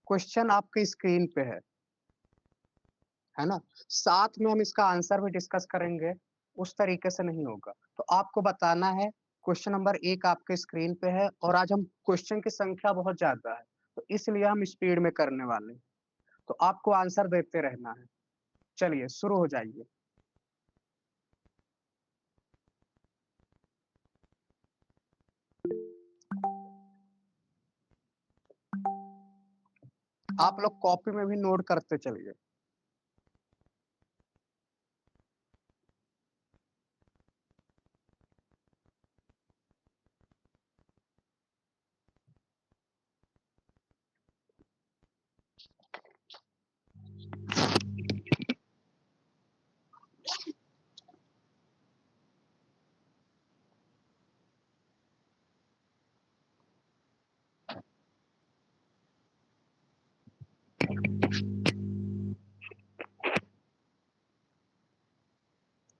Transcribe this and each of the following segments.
Question आपके screen पे है ना? साथ में हम इसका आंसर भी डिस्कस करेंगे, उस तरीके से नहीं होगा। तो आपको बताना है, क्वेश्चन नंबर 1 आपके स्क्रीन पे है और आज हम क्वेश्चन की संख्या बहुत ज़्यादा है, तो इसलिए हम स्पीड में करने वाले हैं। तो आपको आंसर देते रहना है। चलिए शुरू हो जाइए। आप लोग कॉपी में भी नोट करते चलिए।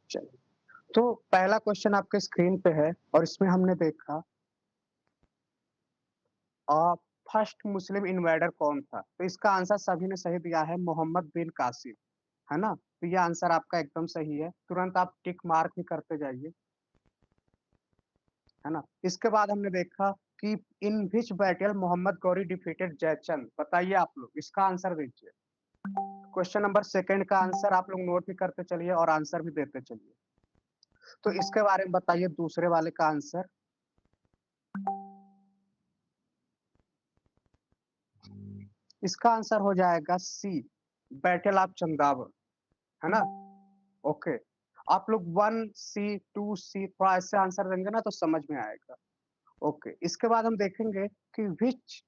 चलिए, तो पहला क्वेश्चन आपके स्क्रीन पे है और इसमें हमने देखा फर्स्ट मुस्लिम इन्वेडर कौन था? तो इसका आंसर सभी ने सही दिया है, मोहम्मद बिन कासिम, है ना? तो ये आंसर आपका एकदम सही है। तुरंत आप टिक मार्क भी करते जाइए, है ना? इसके बाद हमने देखा कि in which battle Mohammad Ghori defeated Jaichand? बताइए आप लोग, इसका आंसर दीजिए। क्वेश्चन नंबर सेकंड का आंसर आप लोग नोट भी करते चलिए और आंसर भी देते चलिए। तो इसके बारे में बताइए दूसरे वाले का आंसर। इसका आंसर हो जाएगा सी, बैटल ऑफ चंदावर, है ना? ओके। आप लोग 1 सी, 2 सी थोड़ा ऐसे आंसर देंगे ना तो समझ में आएगा। ओके, इसके बाद हम देखेंगे कि व्हिच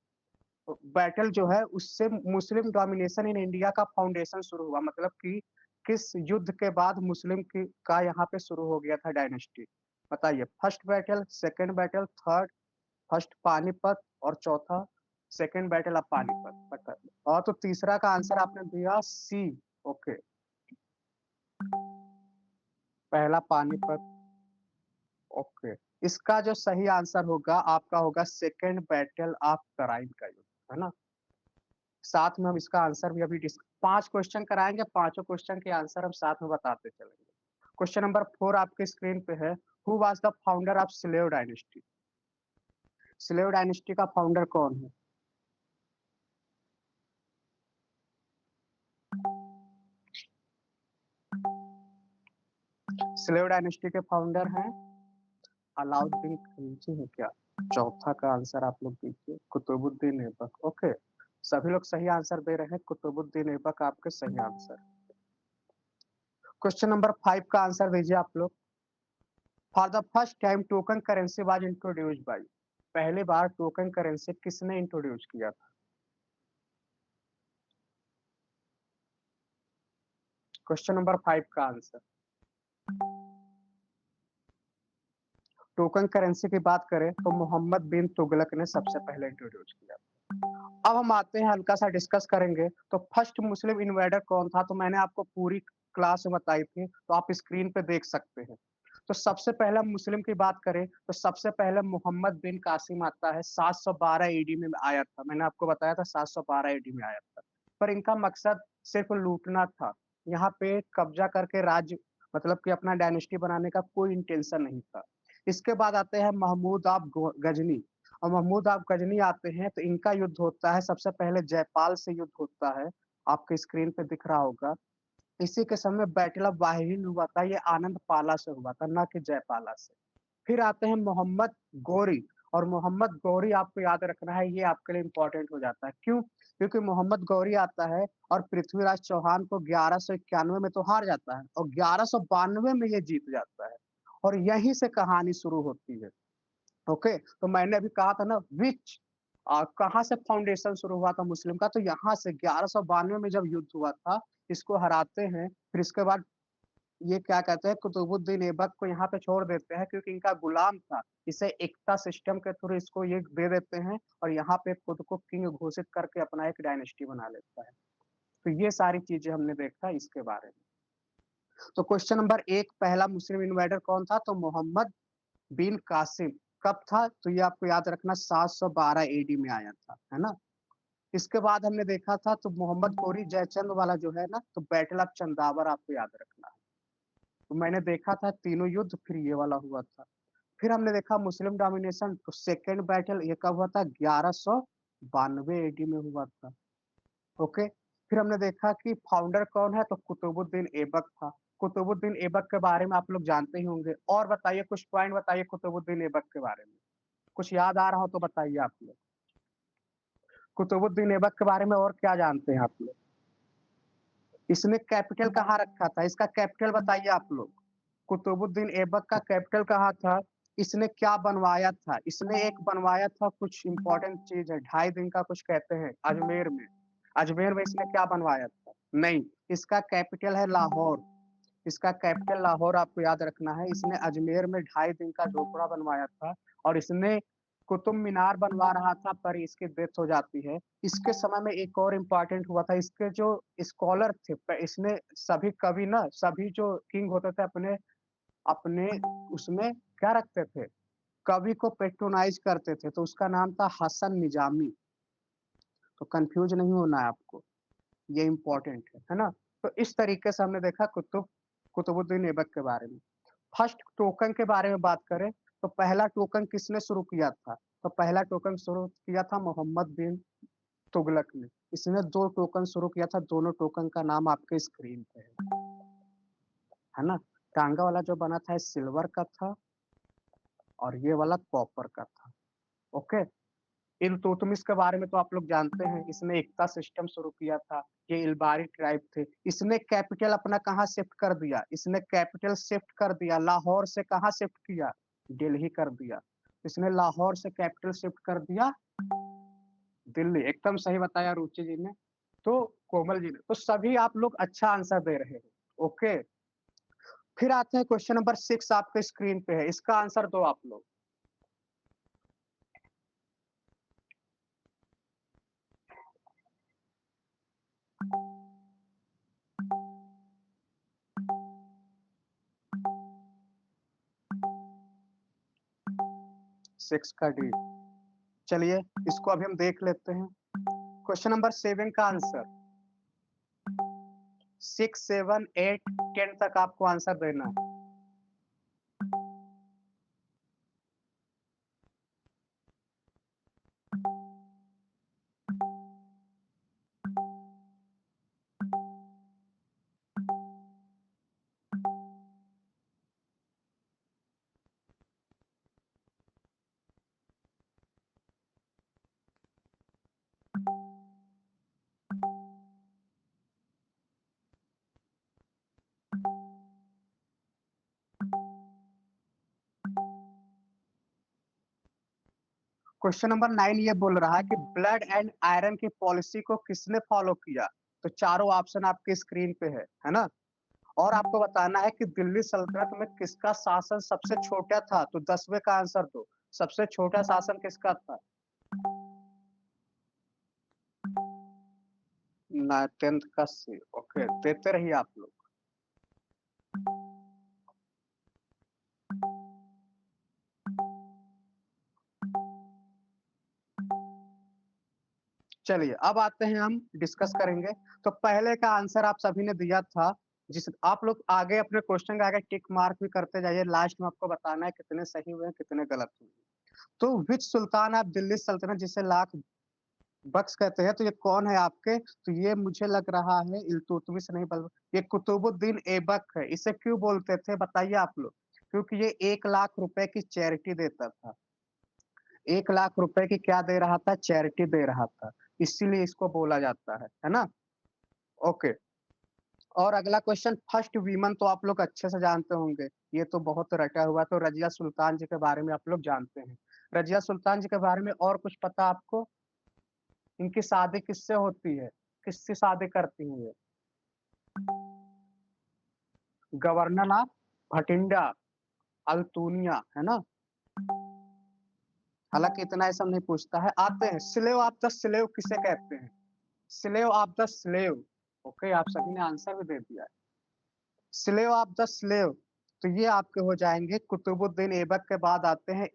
बैटल जो है उससे मुस्लिम डोमिनेशन इन इंडिया का फाउंडेशन शुरू हुआ, मतलब कि किस युद्ध के बाद मुस्लिम की का यहाँ पे शुरू हो गया था डायनेस्टी? बताइए, first battle, second battle, third, first Panipat और चौथा सेकंड बैटल ऑफ पानीपत। बताइए। और तो तीसरा का आंसर आपने दिया सी। ओके, पहला पानीपत। ओके, इसका जो सही आंसर होगा आपका होगा सेकंड बैटल ऑफ तराइन का युद्ध, है ना? साथ में हम इसका आंसर भी अभी 5 क्वेश्चन कराएँगे, पाँचों क्वेश्चन के आंसर हम साथ में बताते चलेंगे। क्वेश्चन नंबर 4 आपके स्क्रीन पे है, who was the founder of slave dynasty? Slave dynasty का फाउंडर कौन है? स्लेव डायनेस्टी के फाउंडर हैं अलाउद्दीन खिलजी है क्या? चौथा का आंसर आप लोग दीजिए, कुतुबुद्दीन ऐबक। ओके, सभी लोग सही आंसर दे रहे हैं, कुतुबुद्दीन ऐबक आपके सही आंसर। क्वेश्चन नंबर 5 का आंसर दीजिए आप लोग। For the first time token currency was introduced by? पहली बार टोकन करेंसी किसने इंट्रोड्यूस किया था? क्वेश्चन नंबर 5 का आंसर। टोकन करेंसी की बात करें तो मोहम्मद बिन तुगलक ने सबसे पहले इंट्रोड्यूस किया था। अब हम आते हैं, हल्का सा डिस्कस करेंगे। तो फर्स्ट मुस्लिम इन्वेडर कौन था? तो मैंने आपको पूरी क्लास में बताई थी, तो आप स्क्रीन पे देख सकते हैं। तो सबसे पहले मुस्लिम की बात करें तो सबसे पहले मोहम्मद बिन कासिम आता है, 712 ईडी में आया था। मैंने आपको बताया था 712 ईडी में आया था। पर इनका मकसद सिर्फ लूटना था। यहाँ पे कब्जा करके राज्य, मतलब कि अपना डायनेस्टी बनाने का कोई इंटेंशन नहीं था। इसके बाद आते हैं महमूद ऑफ गजनी, और महमूद ऑफ गजनी आते हैं तो इनका युद्ध होता है, सबसे पहले जयपाल से युद्ध होता है, आपके स्क्रीन पे दिख रहा होगा। इसी के समय बैटल ऑफ वाहिल हुआ था, ये आनंद पाला से हुआ था, ना कि जयपाला से। फिर आते हैं मोहम्मद गौरी, और मोहम्मद गौरी आपको याद रखना है, ये आपके लिए इंपॉर्टेंट हो जाता है। क्यों? क्योंकि मोहम्मद गौरी आता है और पृथ्वीराज चौहान को 1191 में तो हार जाता है और 1192 में ये जीत जाता है, और यहीं से कहानी शुरू होती है। ओके, तो मैंने अभी कहा था ना विच कहाँ से फाउंडेशन शुरू हुआ था मुस्लिम का, तो यहाँ से 1192 में जब युद्ध हुआ था, इसको हराते हैं। फिर इसके बाद ये क्या कहते हैं, कुतुबुद्दीन ऐबक को यहाँ पे छोड़ देते हैं क्योंकि इनका गुलाम था। इसे एकता सिस्टम के थ्रू इसको ये दे देते हैं और यहाँ पे खुद को किंग घोषित करके अपना एक डायनेस्टी बना लेता है। तो ये सारी चीजें हमने देखा इसके बारे में। तो क्वेश्चन नंबर 1, पहला मुस्लिम इन्वेडर कौन था? तो मोहम्मद बिन कासिम। कब था? तो ये आपको याद रखना 712 एडी में आया था, है ना? इसके बाद हमने देखा था तो मोहम्मद गोरी जयचंद वाला जो है ना, तो बैटल ऑफ चंदावर आपको याद रखना है। तो मैंने देखा था तीनों युद्ध, फिर ये वाला हुआ था। फिर हमने देखा मुस्लिम डोमिनेशन, तो सेकंड बैटल ये कब हुआ था? 1192 एडी में हुआ था। ओके। फिर हमने देखा कि फाउंडर कौन है, तो कुतुबुद्दीन ऐबक था। कुतुबुद्दीन ऐबक के बारे में आप लोग जानते ही होंगे। और बताइए, कुछ पॉइंट बताइए कुतुबुद्दीन ऐबक के बारे में, कुछ याद आ रहा हो तो बताइए आप लोग। कुतुबुद्दीन ऐबक के बारे में और क्या जानते हैं आप लोग? इसने कैपिटल कहाँ रखा था? इसका कैपिटल बताइए आप लोग। कुतुबुद्दीन ऐबक का कैपिटल कहाँ था? इसने क्या बनवाया था? इसने एक बनवाया था, कुछ इंपॉर्टेंट चीज है, 2.5 दिन का कुछ कहते हैं, अजमेर में। अजमेर में इसने क्या बनवाया था? नहीं, इसका कैपिटल है लाहौर। इसका कैपिटल लाहौर आपको याद रखना है। इसने अजमेर में 2.5 दिन का झोपड़ा बनवाया था, और इसने कुतुब मीनार बनवा रहा था, पर इसकी डेथ हो जाती है। इसके समय में एक और इम्पोर्टेंट हुआ था, इसके जो स्कॉलर थे, इसने सभी कवि ना, सभी जो किंग होते थे अपने अपने उसमें क्या रखते थे? कवि को पेट्रोनाइज करते थे, तो उसका नाम था हसन निजामी। तो कंफ्यूज नहीं होना है आपको, ये इम्पोर्टेंट है ना? तो इस तरीके से हमने देखा कुतुबुद्दीन ऐबक के बारे में। फर्स्ट टोकन के बारे में बात करें, तो पहला टोकन किसने शुरू किया था? तो पहला टोकन शुरू किया था मोहम्मद बिन तुगलक ने। इसने 2 टोकन शुरू किया था, दोनों टोकन का नाम आपके स्क्रीन पे है ना? टांगा वाला जो बना था सिल्वर का था, और ये वाला कॉपर का था। ओके। इल्तुतमिश के बारे में तो आप लोग जानते हैं, इसने एकता सिस्टम शुरू किया था। ये इल्बारी ट्राइब थे। इसने कैपिटल अपना कहाँ शिफ्ट कर दिया? इसने कैपिटल शिफ्ट कर दिया लाहौर से, कहाँ शिफ्ट किया? दिल्ली कर दिया। इसने लाहौर से कैपिटल शिफ्ट कर दिया दिल्ली। एकदम सही बताया रुचि जी ने, तो कोमल जी ने। तो सभी आप लोग अच्छा आंसर दे रहे हो। ओके। फिर आते हैं क्वेश्चन नंबर 6, आपके स्क्रीन पे है, इसका आंसर दो आप लोग। सिक्स का डी। चलिए, इसको अभी हम देख लेते हैं। क्वेश्चन नंबर 7 का आंसर 6, 7, 8, 10 तक आपको आंसर देना है। क्वेश्चन नंबर 9 ये बोल रहा है कि ब्लड एंड आयरन की पॉलिसी को किसने फॉलो किया? तो चारों ऑप्शन आपके स्क्रीन पे है ना? और आपको बताना है कि दिल्ली सल्तनत में किसका शासन सबसे छोटा था? तो 10वें का आंसर दो। सबसे छोटा शासन किसका था? ना 10th का सी। ओके, देते रहिए आप लोग। चलिए, अब आते हैं, हम डिस्कस करेंगे। तो पहले का आंसर आप सभी ने दिया था, जिस आप लोग आगे अपने क्वेश्चन का आगे टिक मार्क भी करते जाइए। लास्ट में आपको बताना है कितने सही हुए हैं, कितने गलत हुए। तो विच सुल्तान ऑफ दिल्ली सल्तनत, जिसे लाख बख्श कहते हैं, तो ये कौन है आपके? तो ये मुझे लग रहा है इल्तुतमिश नहीं, बल्कि ये कुतुबुद्दीन ऐबक है। इसे क्यों बोलते थे बताइए आप लोग? क्योंकि ये 1 लाख रुपए की चैरिटी देता था। 1 लाख रुपए की क्या दे रहा था? चैरिटी दे रहा था, इसीलिए इसको बोला जाता है ना? ओके। और अगला क्वेश्चन, फर्स्ट वीमन तो आप लोग अच्छे से जानते होंगे, ये तो बहुत रटा हुआ। तो रजिया सुल्तान जी के बारे में आप लोग जानते हैं। रजिया सुल्तान जी के बारे में और कुछ पता आपको? इनकी शादी किससे होती है? किससे शादी करती हैं ये? गवर्नर ऑफ भटिंडा, अल्तूनिया, है ना? हालांकि इतना ये सब नहीं पूछता है। आते हैं, स्लेव ऑफ द स्लेव किसे कहते हैं? Slave of the slave. Okay, आप सभी ने आंसर भी दे दिया है। स्लेव ऑफ द स्लेव, तो ये आपके हो जाएंगे कुतुबुद्दीन ऐबक के बाद आते हैं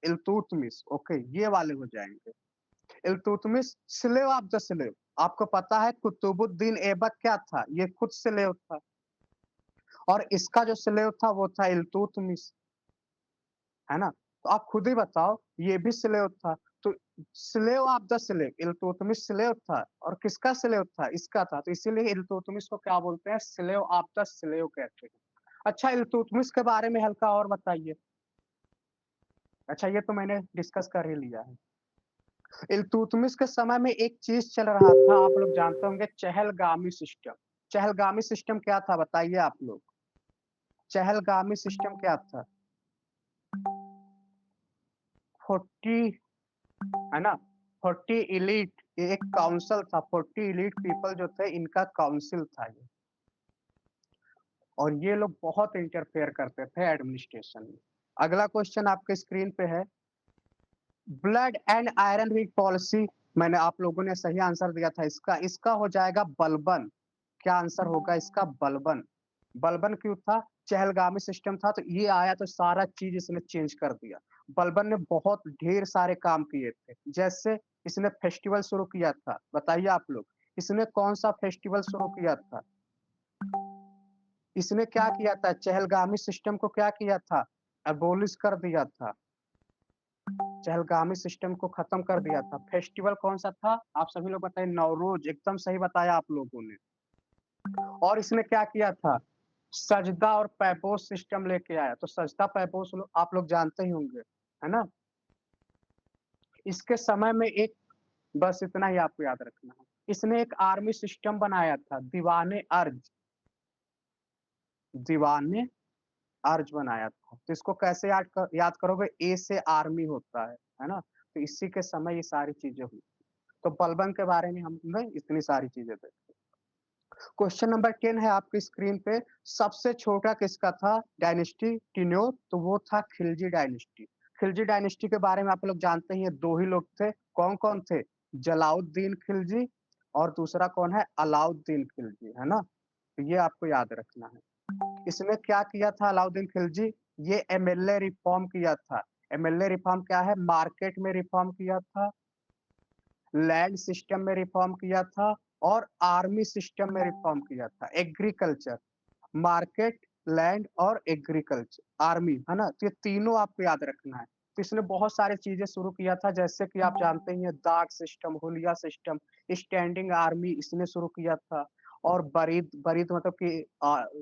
इल्तुतमिश। ओके, ये वाले हो जाएंगे। Iltutmish slave of the slave. आपको पता है कुतुबुद्दीन ऐबक क्या था? ये खुद स्लेव था और इसका जो स्लेव था वो था इल्तुतमिश, है ना? तो आप खुद ही बताओ, ये भी स्लेव था। तो slave of the slave, Iltutmish slave था और किसका स्लेव था? इसका था। तो इसीलिए इल्तुतमिश को क्या बोलते हैं? स्लेव ऑफ द स्लेव कहते हैं। अच्छा, इल्तुतमिश के बारे में हल्का और बताइए। अच्छा, ये तो मैंने डिस्कस कर ही लिया है। इल्तुतमिश के समय में एक चीज चल रहा था, आप लोग जानते होंगे, चहलगामी सिस्टम। चहलगामी सिस्टम क्या था बताइए आप लोग? चहलगामी सिस्टम क्या था? 40, है ना? 40 इलीट, ये एक काउंसिल था। 40 इलीट पीपल जो थे, इनका काउंसिल था ये। और ये लोग बहुत इंटरफेयर करते थे एडमिनिस्ट्रेशन में। अगला क्वेश्चन आपके स्क्रीन पे है, blood and iron rich policy. मैंने आप लोगों ने सही आंसर दिया था इसका। इसका हो जाएगा बलबन। क्या आंसर होगा इसका? बलबन। बलबन क्यों था? चहलगामी सिस्टम था तो ये आया तो सारा चीज इसने चेंज कर दिया। बलबन ने बहुत ढेर सारे काम किए थे। जैसे इसने फेस्टिवल शुरू किया था, बताइए आप लोग, इसने कौन सा फेस्टिवल शुरू किया था? इसने क्या किया था? चहलगामी सिस्टम को क्या किया था? एबोलिश कर दिया था। चहलगामी सिस्टम को खत्म कर दिया था। फेस्टिवल कौन सा था? आप सभी लोग बताइए। नवरोज, एकदम सही बताया आप लोगों ने। और इसने क्या किया था? सजदा और पैपोस सिस्टम लेके आया। तो सजदा पैपोस आप लोग जानते ही होंगे, है ना? इसके समय में एक, बस इतना ही आपको याद रखना है, इसने एक आर्मी सिस्टम बनाया था, दीवाने अर्ज। दीवाने अर्ज बनाया था। तो इसको कैसे याद करोगे? ए से आर्मी होता है ना? तो इसी के समय ये सारी चीजें हुई। तो बलबन के बारे में हमने इतनी सारी चीजें देखी। क्वेश्चन नंबर 10 है आपकी स्क्रीन पे। सबसे छोटा किसका था डायनेस्टी टिन्योर? तो वो था खिलजी डायनेस्टी। खिलजी डायनेस्टी के बारे में आप लोग जानते ही हैं, दो ही लोग थे। कौन कौन थे? जलाउद्दीन खिलजी और दूसरा कौन है? अलाउद्दीन खिलजी, है ना? तो ये आपको याद रखना है। इसने क्या किया था अलाउद्दीन खिलजी? ये एमएलए रिफॉर्म किया था। एमएलए रिफॉर्म क्या है? मार्केट में रिफॉर्म किया था, लैंड सिस्टम में रिफॉर्म किया था और आर्मी सिस्टम में रिफॉर्म किया था। एग्रीकल्चर, मार्केट, लैंड और एग्रीकल्चर, आर्मी, है ना? तो ये तीनों आपको याद रखना है। तो इसने बहुत सारी चीजें शुरू किया था, जैसे कि आप जानते ही हैं, दाग सिस्टम, हुलिया सिस्टम, स्टैंडिंग आर्मी इसने शुरू किया था। और बरीद, बरीद मतलब कि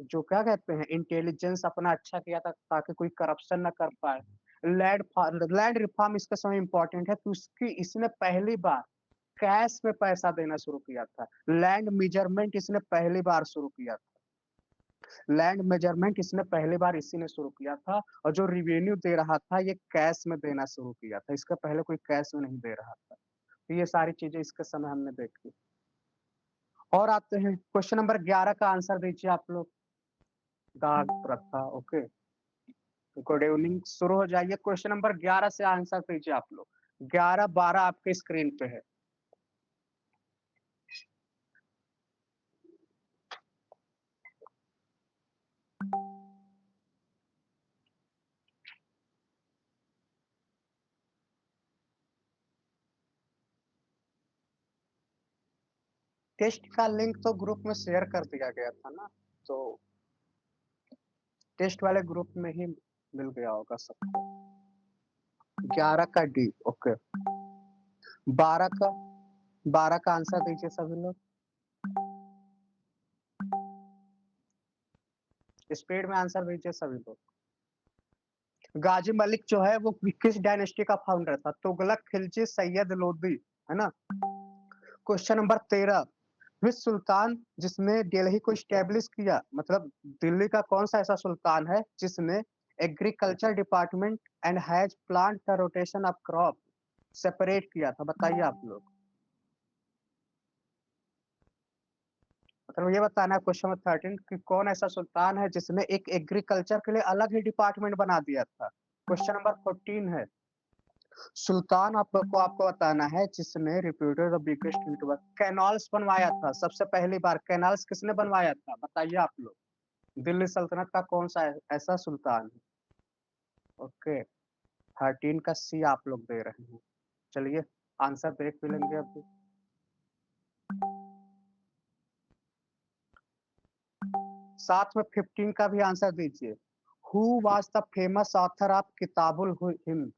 जो क्या कहते हैं, इंटेलिजेंस अपना अच्छा किया था ताकि कोई करप्शन ना कर पाए। लैंड रिफॉर्म इसके समय इंपॉर्टेंट है, तो उसकी इसने पहली बार कैश में पैसा देना शुरू किया था। लैंड मेजरमेंट इसने पहली बार शुरू किया था। लैंड मेजरमेंट इसने पहली बार इसी ने शुरू किया था। और जो रिवेन्यू दे रहा था ये कैश में देना शुरू किया था। इसका पहले कोई कैश में नहीं दे रहा था। तो ये सारी चीजें इसके समय हमने देखी। और आते हैं क्वेश्चन नंबर 11 का आंसर दीजिए आप लोग। दाग प्रथा, ओके। गुड इवनिंग, शुरू हो जाइए। क्वेश्चन नंबर 11 से आंसर दीजिए आप लोग। 11, 12 आपके स्क्रीन पे है। टेस्ट का लिंक तो ग्रुप में शेयर कर दिया गया था ना, तो टेस्ट वाले ग्रुप में ही मिल गया होगा सबको। 11 का डी, ओके। 12 का, 12 का आंसर दीजिए सभी लोग। स्पीड में आंसर दीजिए सभी लोग। गाजी मलिक जो है वो किस डायनेस्टी का फाउंडर था? तुगलक, खिलजी, सैयद लोदी, है ना? क्वेश्चन नंबर 13, विश्व सुल्तान जिसने दिल्ली को स्टैब्लिश किया, मतलब दिल्ली का कौन सा ऐसा सुल्तान है जिसने agriculture department and has plant the rotation of crop separate किया था? बताइए आप लोग। मतलब ये बताना है क्वेश्चन नंबर 13 कि कौन ऐसा सुल्तान है जिसने एक एग्रीकल्चर के लिए अलग ही डिपार्टमेंट बना दिया था। क्वेश्चन नंबर 14 है, सुल्तान आपको बताना है जिसने reputed the biggest network canals बनवाया था। सबसे पहली बार कैनाल्स किसने बनवाया था? बताइए आप लोग। दिल्ली सल्तनत का कौन सा ऐसा सुल्तान है? ओके, 13 का सी आप लोग दे रहे हैं। चलिए आंसर देख भी लेंगे अभी। साथ में 15 का भी आंसर दीजिए। Who was the famous author of Kitabul Hind?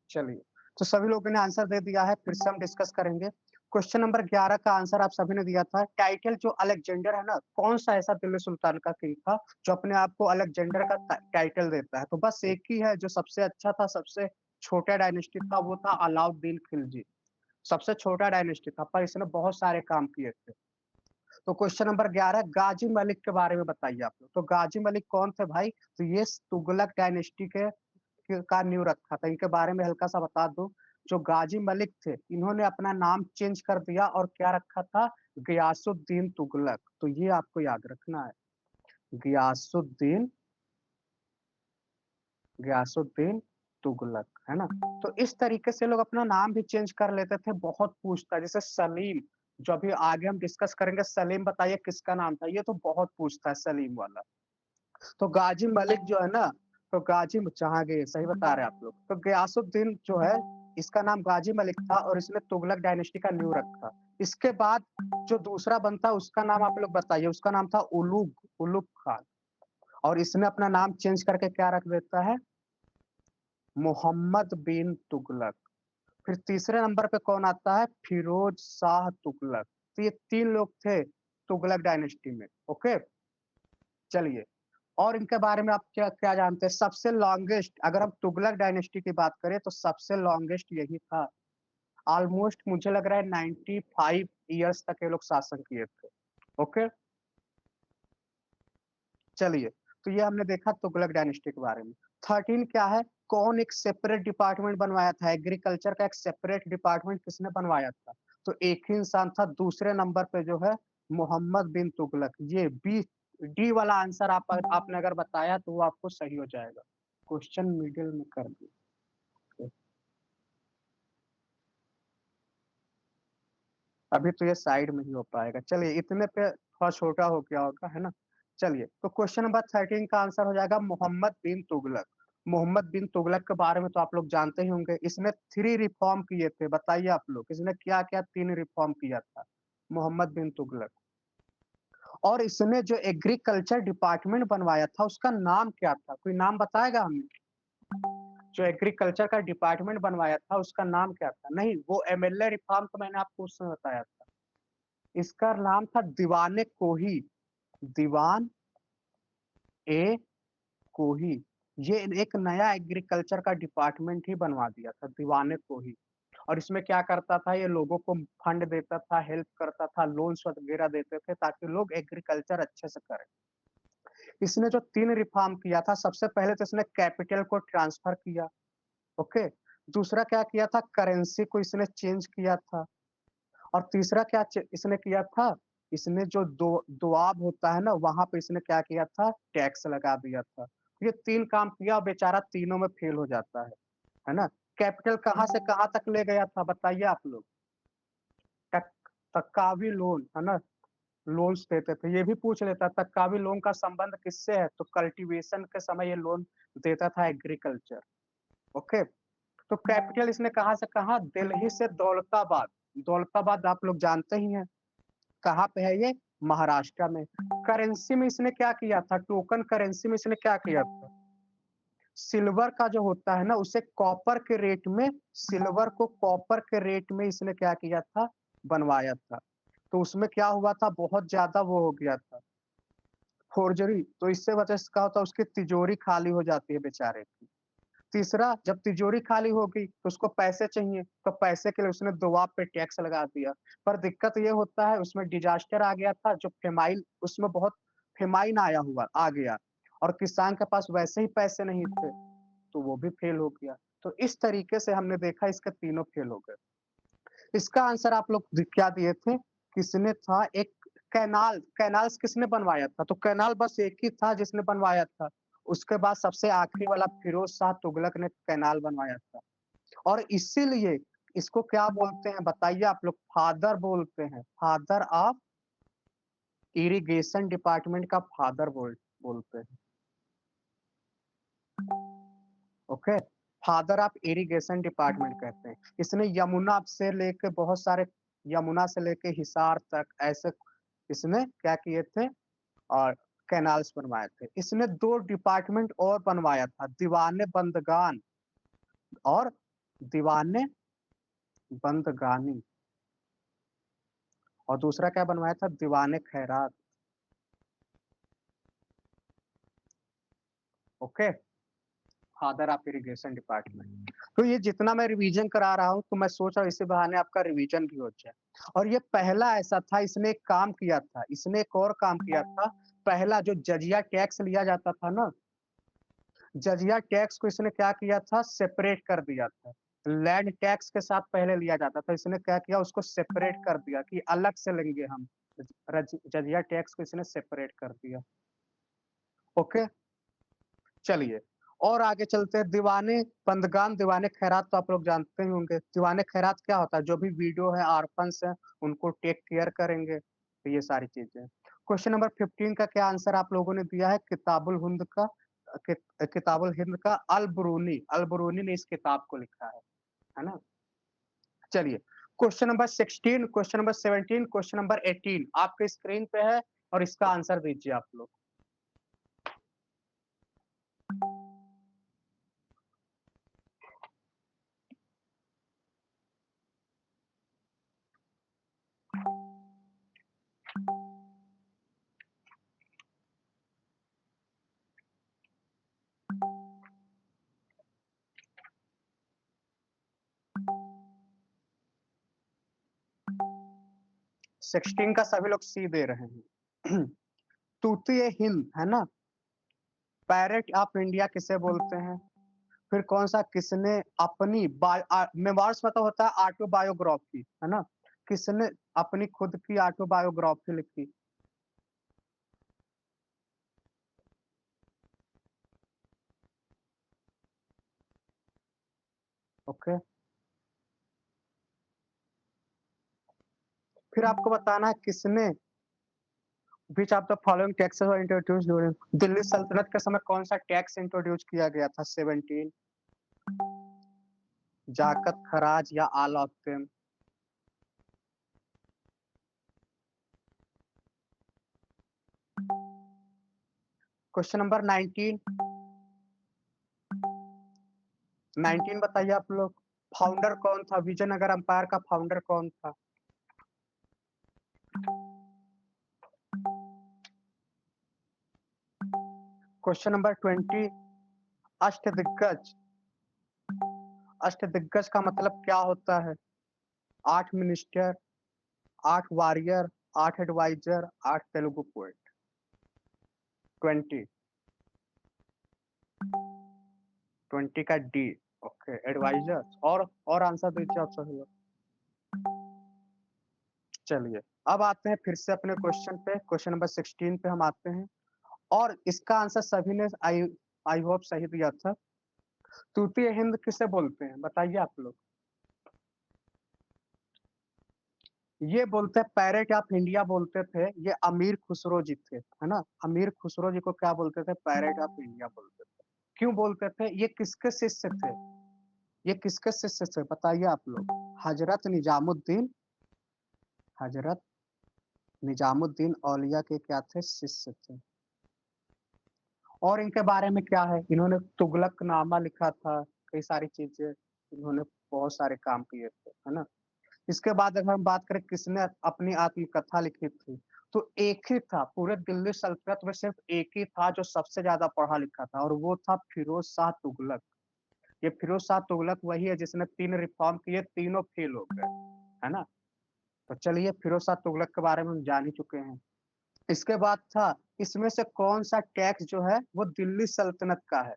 चलिए, तो सभी लोगों ने आंसर दे दिया है, फिर से हम डिस्कस करेंगे। क्वेश्चन नंबर 11 का आंसर आप सभी ने दिया था। टाइटल जो अलेक्जेंडर है ना, कौन-सा ऐसा दिल्ली सुल्तान का किंग था, जो अपने आप को अलेक्जेंडर का टाइटल देता है? तो बस एक ही है जो सबसे अच्छा था, सबसे छोटा डायनेस्टी था, वो था अलाउद्दीन खिलजी। सबसे छोटा डायनेस्टी था, पर इसने बहुत सारे काम किए थे। तो क्वेश्चन नंबर 11 गाजी मलिक के बारे में बताइए आप लोग। तो गाजी मलिक कौन थे भाई? तो ये तुगलक डायनेस्टी का नींव रखा था। इनके बारे में हल्का सा बता दूं, जो गाजी मलिक थे, इन्होंने अपना नाम चेंज कर दिया और क्या रखा था? गियासुद्दीन तुगलक। तो ये आपको याद रखना है, गियासुद्दीन गियासुद्दीन तुगलक, है ना? तो इस तरीके से लोग अपना नाम भी चेंज कर लेते थे, बहुत पूछता है। जैसे सलीम, जो अभी आगे हम डिस्कस करेंगे, सलीम बताइए किसका नाम था? ये तो बहुत पूछता है सलीम वाला। तो गाजी मलिक जो है ना, तो गाजी जहाँ गए, सही बता रहे हैं आप लोग। तो गयासुद्दीन जो है, इसका नाम गाजी मलिक था और इसने तुगलक डायनेस्टी का नींव रखा। इसके बाद जो दूसरा बनता है, उसका नाम आप लोग बताइए। उसका नाम था उलुग खान, और इसने अपना नाम चेंज करके क्या रख देता है? मोहम्मद बिन तुगलक। फिर तीसरे नंबर पे कौन आता है? फिरोज शाह तुगलक। तो ये 3 लोग थे तुगलक डायनेस्टी में। ओके, चलिए, और इनके बारे में आप क्या क्या जानते हैं? सबसे लॉन्गेस्ट, अगर हम तुगलक डायनेस्टी की बात करें, तो सबसे लॉन्गेस्ट यही था। ऑलमोस्ट मुझे लग रहा है 95 ईयर्स तक ये लोग शासन किए थे। ओके, चलिए, तो ये हमने देखा तुगलक डायनेस्टी के बारे में। 13 क्या है? कौन एक सेपरेट डिपार्टमेंट बनवाया था? एग्रीकल्चर का एक सेपरेट डिपार्टमेंट किसने बनवाया था? तो एक ही इंसान था। दूसरे नंबर पे जो है मोहम्मद बिन तुगलक। ये बी डी वाला आंसर आपने अगर बताया तो वो आपको सही हो जाएगा। क्वेश्चन मिडिल में कर दिया। अभी तो ये साइड में ही हो पाएगा। चलिए, इतने पे थोड़ा छोटा हो गया होगा, है ना? चलिए, तो क्वेश्चन नंबर 13 का आंसर हो जाएगा मोहम्मद बिन तुगलक। मोहम्मद बिन तुगलक के बारे में तो आप लोग जानते ही होंगे। इसने 3 रिफॉर्म किए थे। बताइए आप लोग, इसने क्या-क्या 3 रिफॉर्म किया था? मोहम्मद बिन तुगलक। और इसने जो एग्रीकल्चर डिपार्टमेंट बनवाया था, उसका नाम क्या था? कोई नाम बताएगा हमें? जो एग्रीकल्चर का डिपार्टमेंट बनवाया था, उसका नाम क्या था? नहीं, वो एमएलए रिफॉर्म तो मैंने आपको उस समय बताया था। इसका नाम था दीवाने कोही, दीवान ए कोही। ये एक नया एग्रीकल्चर का डिपार्टमेंट ही बनवा दिया था, दीवाने कोही। और इसमें क्या करता था? ये लोगों को फंड देता था, हेल्प करता था, लोन्स वगैरह देते थे, ताकि लोग एग्रीकल्चर अच्छे से करें। इसने जो 3 रिफॉर्म किया था, सबसे पहले तो इसने कैपिटल को ट्रांसफर किया। ओके, दूसरा क्या किया था? करेंसी को इसने चेंज किया था। और तीसरा क्या इसने किया था? इसने जो दोआब होता है ना, वहां पे इसने क्या किया था? टैक्स लगा दिया था। ये 3 काम किया और बेचारा तीनों में फेल हो जाता है ना? कैपिटल कहाँ से कहाँ तक ले गया था? बताइए आप लोग। तक तकावी लोन, है ना? लोन्स देते थे। ये भी पूछ लेता, तकावी लोन का संबंध किससे है? तो कल्टीवेशन के समय ये लोन देता था एग्रीकल्चर। ओके, तो कैपिटल इसने कहाँ से कहाँ? दिल्ली से दौलताबाद। दौलताबाद आप लोग जानते ही हैं, कहाँ पे है ये? महाराष्ट्र में। करेंसी में इसने क्या किया था? टोकन करेंसी में इसने क्या किया था? सिल्वर का जो होता है ना, उसे कॉपर के रेट में, सिल्वर को कॉपर के रेट में इसने क्या किया था? बनवाया था। तो उसमें क्या हुआ था? बहुत ज़्यादा वो हो गया था, फोर्जरी। तो इससे वजह से क्या होता है? उसकी तिजोरी खाली हो जाती है बेचारे की। तीसरा, जब तिजोरी खाली हो गई तो उसको पैसे चाहिए, तो पैसे के लिए उसने दोआब पे टैक्स लगा दिया। पर दिक्कत ये होता है, उसमें डिजास्टर आ गया था, जो फेमाइल, उसमें बहुत फेमाइन आ गया, और किसान के पास वैसे ही पैसे नहीं थे, तो वो भी फेल हो गया। तो इस तरीके से हमने देखा, इसके तीनों फेल हो गए। इसका आंसर आप लोग क्या दिए थे? किसने था? एक कैनाल्स किसने बनवाया था? तो कैनाल बस एक ही था जिसने बनवाया था, उसके बाद सबसे आखिरी वाला फिरोज शाह तुगलक ने कैनाल बनवाया था। और इसीलिए इसको क्या बोलते हैं बताइए आप लोग? फादर बोलते हैं, फादर ऑफ इरिगेशन डिपार्टमेंट का फादर बोलते हैं। Okay, father of irrigation department कहते हैं। इसने यमुना से लेके बहुत सारे, यमुना से लेके हिसार तक ऐसे इसने क्या किए थे और कैनाल्स बनवाए थे। इसने 2 डिपार्टमेंट और बनवाया था, दीवाने बंदगान और दीवाने बंदगानी, और दूसरा क्या बनवाया था? दीवाने खैरात। Okay, father of irrigation department. तो ये जितना मैं रिवीजन करा रहा हूँ तो मैं सोच रहा हूँ इसी बहाने आपका रिवीजन भी हो जाए। और ये पहला ऐसा था, इसने एक काम किया था, इसने एक और काम किया था। पहला जो जजिया टैक्स लिया जाता था ना, जजिया टैक्स को इसने क्या किया था? सेपरेट कर दिया था। लैंड टैक्स के साथ पहले लिया जाता था, इसने क्या किया? उसको सेपरेट कर दिया कि अलग से लेंगे हम। जजिया टैक्स को इसने सेपरेट कर दिया। ओके, चलिए और आगे चलते हैं। दीवाने बंदगान, दीवाने खैरात तो आप लोग जानते ही होंगे। दीवाने खैरात क्या होता है? जो भी विडो है, ऑर्फन्स है, उनको टेक केयर करेंगे, तो ये सारी चीजें। क्वेश्चन नंबर 15 का क्या आंसर आप लोगों ने दिया है? किताबुल हिंद का, किताबुल हिंद का अल बुरूनी, अल बुरूनी ने इस किताब को लिखा है ना? चलिए, question number 16, question number 17, question number 18 आपके स्क्रीन पे है और इसका आंसर दीजिए आप लोग। सिक्सटीन का सभी लोग सी दे रहे हैं। तूतीय हिंद है ना? पैरेट ऑफ इंडिया किसे बोलते हैं? फिर कौन सा, किसने अपनी मेमोइर्स मतलब होता है ऑटोबायोग्राफी, है ना? किसने अपनी खुद की ऑटोबायोग्राफी लिखी? ओके, फिर आपको बताना है किसने which of the following taxes were introduced during Delhi सल्तनत के समय, कौन सा टैक्स इंट्रोड्यूस किया गया था? 17 जाकत, खराज या all of them? Question number 19, 19 बताइए आप लोग। फाउंडर कौन था? विजयनगर अंपायर का फाउंडर कौन था? क्वेश्चन नंबर 20, अष्टदिग्गज, अष्टदिग्गज का मतलब क्या होता है? 8 minister, 8 warrior, 8 advisor, 8 Telugu poet. 20, 20 का डी। Okay, advisor. और आंसर दीजिए आप सभी लोग। चलिए, अब आते हैं फिर से अपने क्वेश्चन पे। क्वेश्चन नंबर 16 पे हम आते हैं और इसका आंसर सभी ने आई आई होप सही दिया था। तूतीय हिंद किसे बोलते हैं बताइए आप लोग? ये बोलते हैं पैरेट ऑफ इंडिया बोलते थे, ये अमीर खुसरो जी थे, है ना? अमीर खुसरो जी को क्या बोलते थे? पैरेट ऑफ इंडिया बोलते थे। क्यों बोलते थे? ये किसके शिष्य थे? ये किसके शिष्य थे बताइए आप लोग? हजरत निजामुद्दीन, हजरत निजामुद्दीन औलिया के क्या थे? शिष्य थे। और इनके बारे में क्या है? इन्होंने तुगलकनामा लिखा था, कई सारी चीजें, इन्होंने बहुत सारे काम किए थे, है ना? इसके बाद अगर हम बात करें किसने अपनी आत्मकथा लिखी थी, तो एक ही था पूरे दिल्ली सल्तनत में, सिर्फ एक ही था जो सबसे ज्यादा पढ़ा लिखा था, और वो था फिरोज शाह तुगलक। ये फिरोज शाह तुगलक वही है जिसने 3 रिफॉर्म किए, तीनों फेल हो गए, है ना? तो चलिए, फिरोज शाह तुगलक के बारे में हम जान ही चुके हैं। इसके बाद था, इसमें से कौन सा टैक्स जो है वो दिल्ली सल्तनत का है?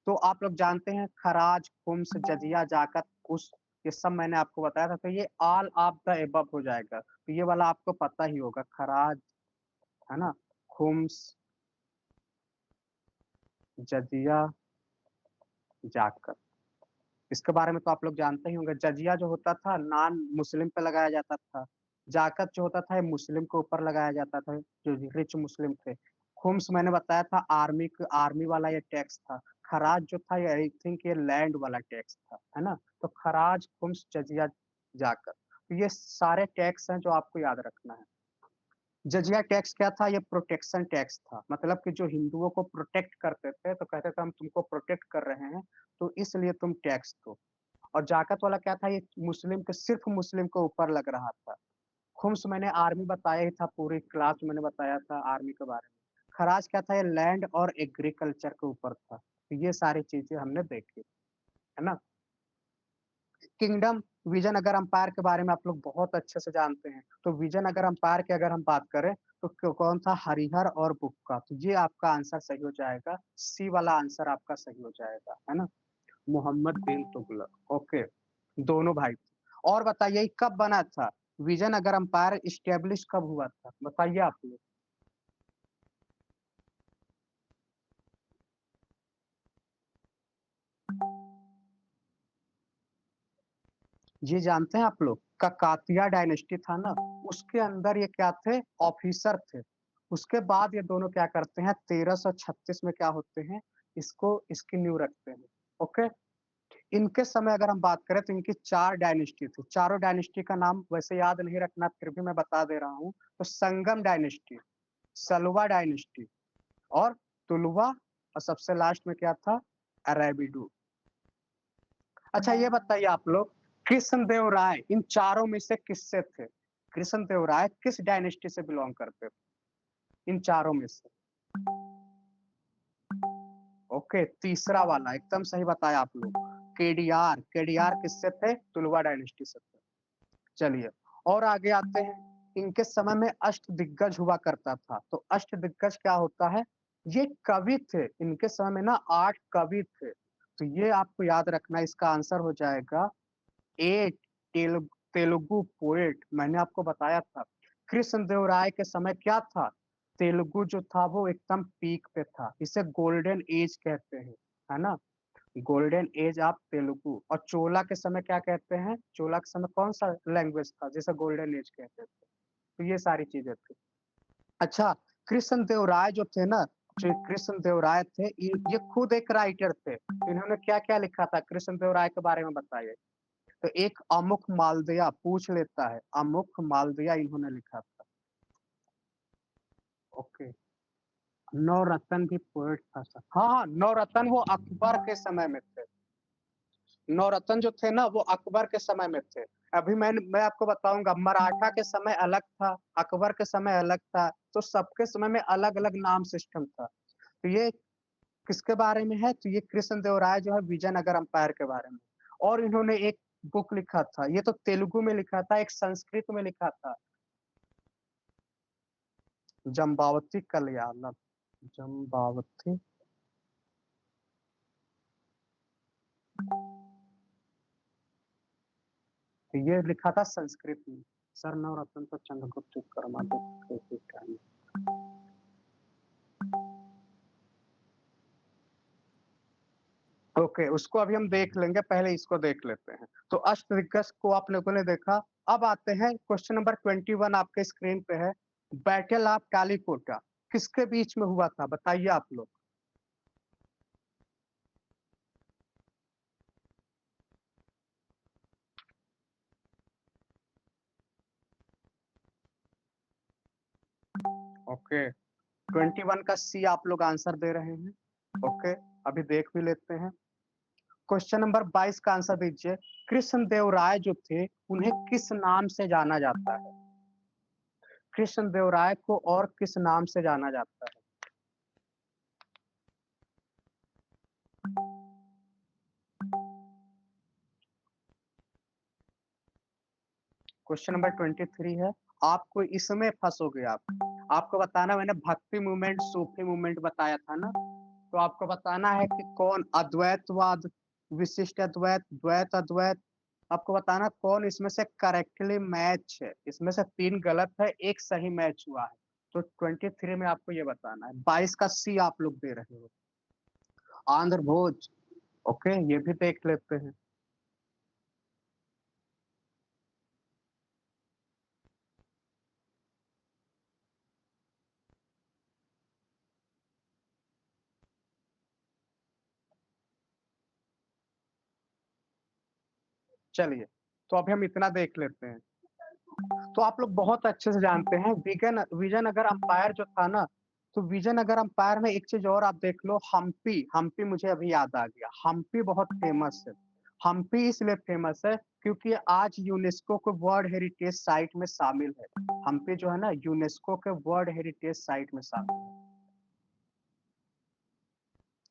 तो आप लोग जानते हैं खराज, खुम्स, जजिया, जाकत, उस, ये सब मैंने आपको बताया था, तो ये ऑल ऑफ द एबव हो जाएगा। तो ये वाला आपको पता ही होगा, खराज, है ना, खुम्स, जजिया जाकर, इसके बारे में तो आप लोग जानते ही होंगे। जजिया जो होता था नॉन मुस्लिम पे लगाया जाता था। जाकत जो होता था ये मुस्लिम के ऊपर लगाया जाता था, जो रिच मुस्लिम थे। खुम्स मैंने बताया था आर्मी वाला ये टैक्स था। खराज जो था ये आई थिंक ये लैंड वाला टैक्स था, है ना? तो खराज, खुम्स, जजिया, जाकत, तो ये सारे टैक्स हैं जो आपको याद रखना है। जजिया टैक्स क्या था? ये प्रोटेक्शन टैक्स था, मतलब कि जो हिंदुओं को प्रोटेक्ट करते थे तो कहते थे हम तुमको प्रोटेक्ट कर रहे हैं तो इसलिए तुम टैक्स दो। और जाकत वाला क्या था? ये मुस्लिम के, सिर्फ मुस्लिम के ऊपर लग रहा था। खुम्स मैंने आर्मी बताया ही था, पूरी क्लास मैंने बताया था आर्मी के बारे में। खराज क्या था? ये लैंड और एग्रीकल्चर के ऊपर था। तो ये सारी चीजें हमने देखी, है ना? किंगडम विजन अगर अंपायर के बारे में आप लोग बहुत अच्छे से जानते हैं, तो विजन अगर अंपायर की अगर हम बात करें तो कौन था? हरिहर और बुक्का। तो ये आपका आंसर सही हो जाएगा, सी वाला आंसर आपका सही हो जाएगा, है ना? मोहम्मद बिन तुगलक, ओके, दोनों भाई। और बताइए कब बना था विजन अगर अंपायर? इस्टेब्लिश कब हुआ था बताइए आप लोग? ये जानते हैं आप लोग? ककातिया डायनेस्टी था ना, उसके अंदर ये क्या थे? ऑफिसर थे। उसके बाद ये दोनों क्या करते हैं? 1336 में क्या होते हैं? इसको इसकी नींव रखते हैं। ओके, इनके समय अगर हम बात करें तो इनकी 4 डायनेस्टी थी। चारों डायनेस्टी का नाम वैसे याद नहीं रखना, फिर भी मैं बता दे रहा हूँ। तो संगम डायनेस्टी, सलवा डायनेस्टी और तुलवा, और सबसे लास्ट में क्या था? अरेबिडू। अच्छा ये बताइए आप लोग, कृष्णदेव राय इन चारों में से किससे थे? कृष्णदेव राय किस डायनेस्टी से बिलोंग करते थे इन चारों में से? ओके, तीसरा वाला एकदम सही बताया आप लोग। केडीआर, केडीआर किससे थे? तुलवा डायनेस्टी से थे। चलिए और आगे आते हैं। इनके समय में अष्ट दिग्गज हुआ करता था। तो अष्ट दिग्गज क्या होता है? ये कवि थे। इनके समय में ना 8 कवि थे। तो ये आपको याद रखना, इसका आंसर हो जाएगा 8 तेलुगु पोएट। मैंने आपको बताया था कृष्णदेव राय के समय क्या था? तेलुगु जो था वो एकदम पीक पे था, इसे गोल्डन एज कहते हैं, है ना? Golden age of Telugu. और चोला के समय क्या कहते हैं? चोला के समय कौन सा लैंग्वेज था जिसे गोल्डन एज कहते थे? तो ये सारी चीजें थी। अच्छा, कृष्ण देव राय जो थे ना, जो कृष्ण देव राय थे, ये खुद एक राइटर थे। इन्होंने क्या क्या लिखा था? कृष्ण देव राय के बारे में बताइए। तो एक अमुक मालदया पूछ लेता है, अमुक मालदया इन्होंने लिखा था। ओके, नवरत्न भी पोएट था सर। हाँ हाँ, नवरत्न वो अकबर के समय में थे। नवरत्न जो थे ना वो अकबर के समय में थे। अभी मैं आपको बताऊंगा, मराठा के समय अलग था, अकबर के समय अलग था, तो सबके समय में अलग अलग नाम सिस्टम था। तो ये किसके बारे में है? तो ये कृष्णदेव राय जो है विजयनगर अंपायर के बारे में। और इन्होंने एक बुक लिखा था, ये तो तेलुगु में लिखा था, एक संस्कृत में लिखा था, जम्बावती कलयालम। जम्बावती, तो ये लिखा था संस्कृत में। सर नवरत्न तो चंद्रगुप्त कर्मा। ओके, उसको अभी हम देख लेंगे, पहले इसको देख लेते हैं। तो अष्टदिग्गज को आप लोगों ने देखा। अब आते हैं क्वेश्चन नंबर 21 आपके स्क्रीन पे है। बैटल ऑफ कालीकोटा किसके बीच में हुआ था बताइए आप लोग? ओके, 21 का सी आप लोग आंसर दे रहे हैं। ओके, अभी देख भी लेते हैं। क्वेश्चन नंबर 22 का आंसर दीजिए। कृष्णदेव राय जो थे उन्हें किस नाम से जाना जाता है? कृष्णदेव राय को और किस नाम से जाना जाता है? क्वेश्चन नंबर 23 है। आपको इसमें फंसोगे आप। आपको बताना, मैंने भक्ति मूवमेंट सूफी मूवमेंट बताया था ना, तो आपको बताना है कि कौन अद्वैतवाद, विशिष्ट अद्वैत, द्वैत अद्वैत, आपको बताना कौन इसमें से करेक्टली मैच है। इसमें से 3 गलत है, एक सही मैच हुआ है। तो 23 में आपको ये बताना है। 22 का सी आप लोग दे रहे हो। आंध्र भोज। ओके, ये भी देख लेते हैं। चलिए, तो अभी हम इतना देख लेते हैं। तो आप लोग बहुत अच्छे से जानते हैं विजयनगर अंपायर जो था ना, तो विजयनगर अंपायर में एक चीज और आप देख लो, हम्पी। हम्पी मुझे अभी याद आ गया, हम्पी बहुत फेमस है। हम्पी इसलिए फेमस है क्योंकि आज यूनेस्को के वर्ल्ड हेरिटेज साइट में शामिल है। हम्पी जो है ना, यूनेस्को के वर्ल्ड हेरिटेज साइट में शामिल है।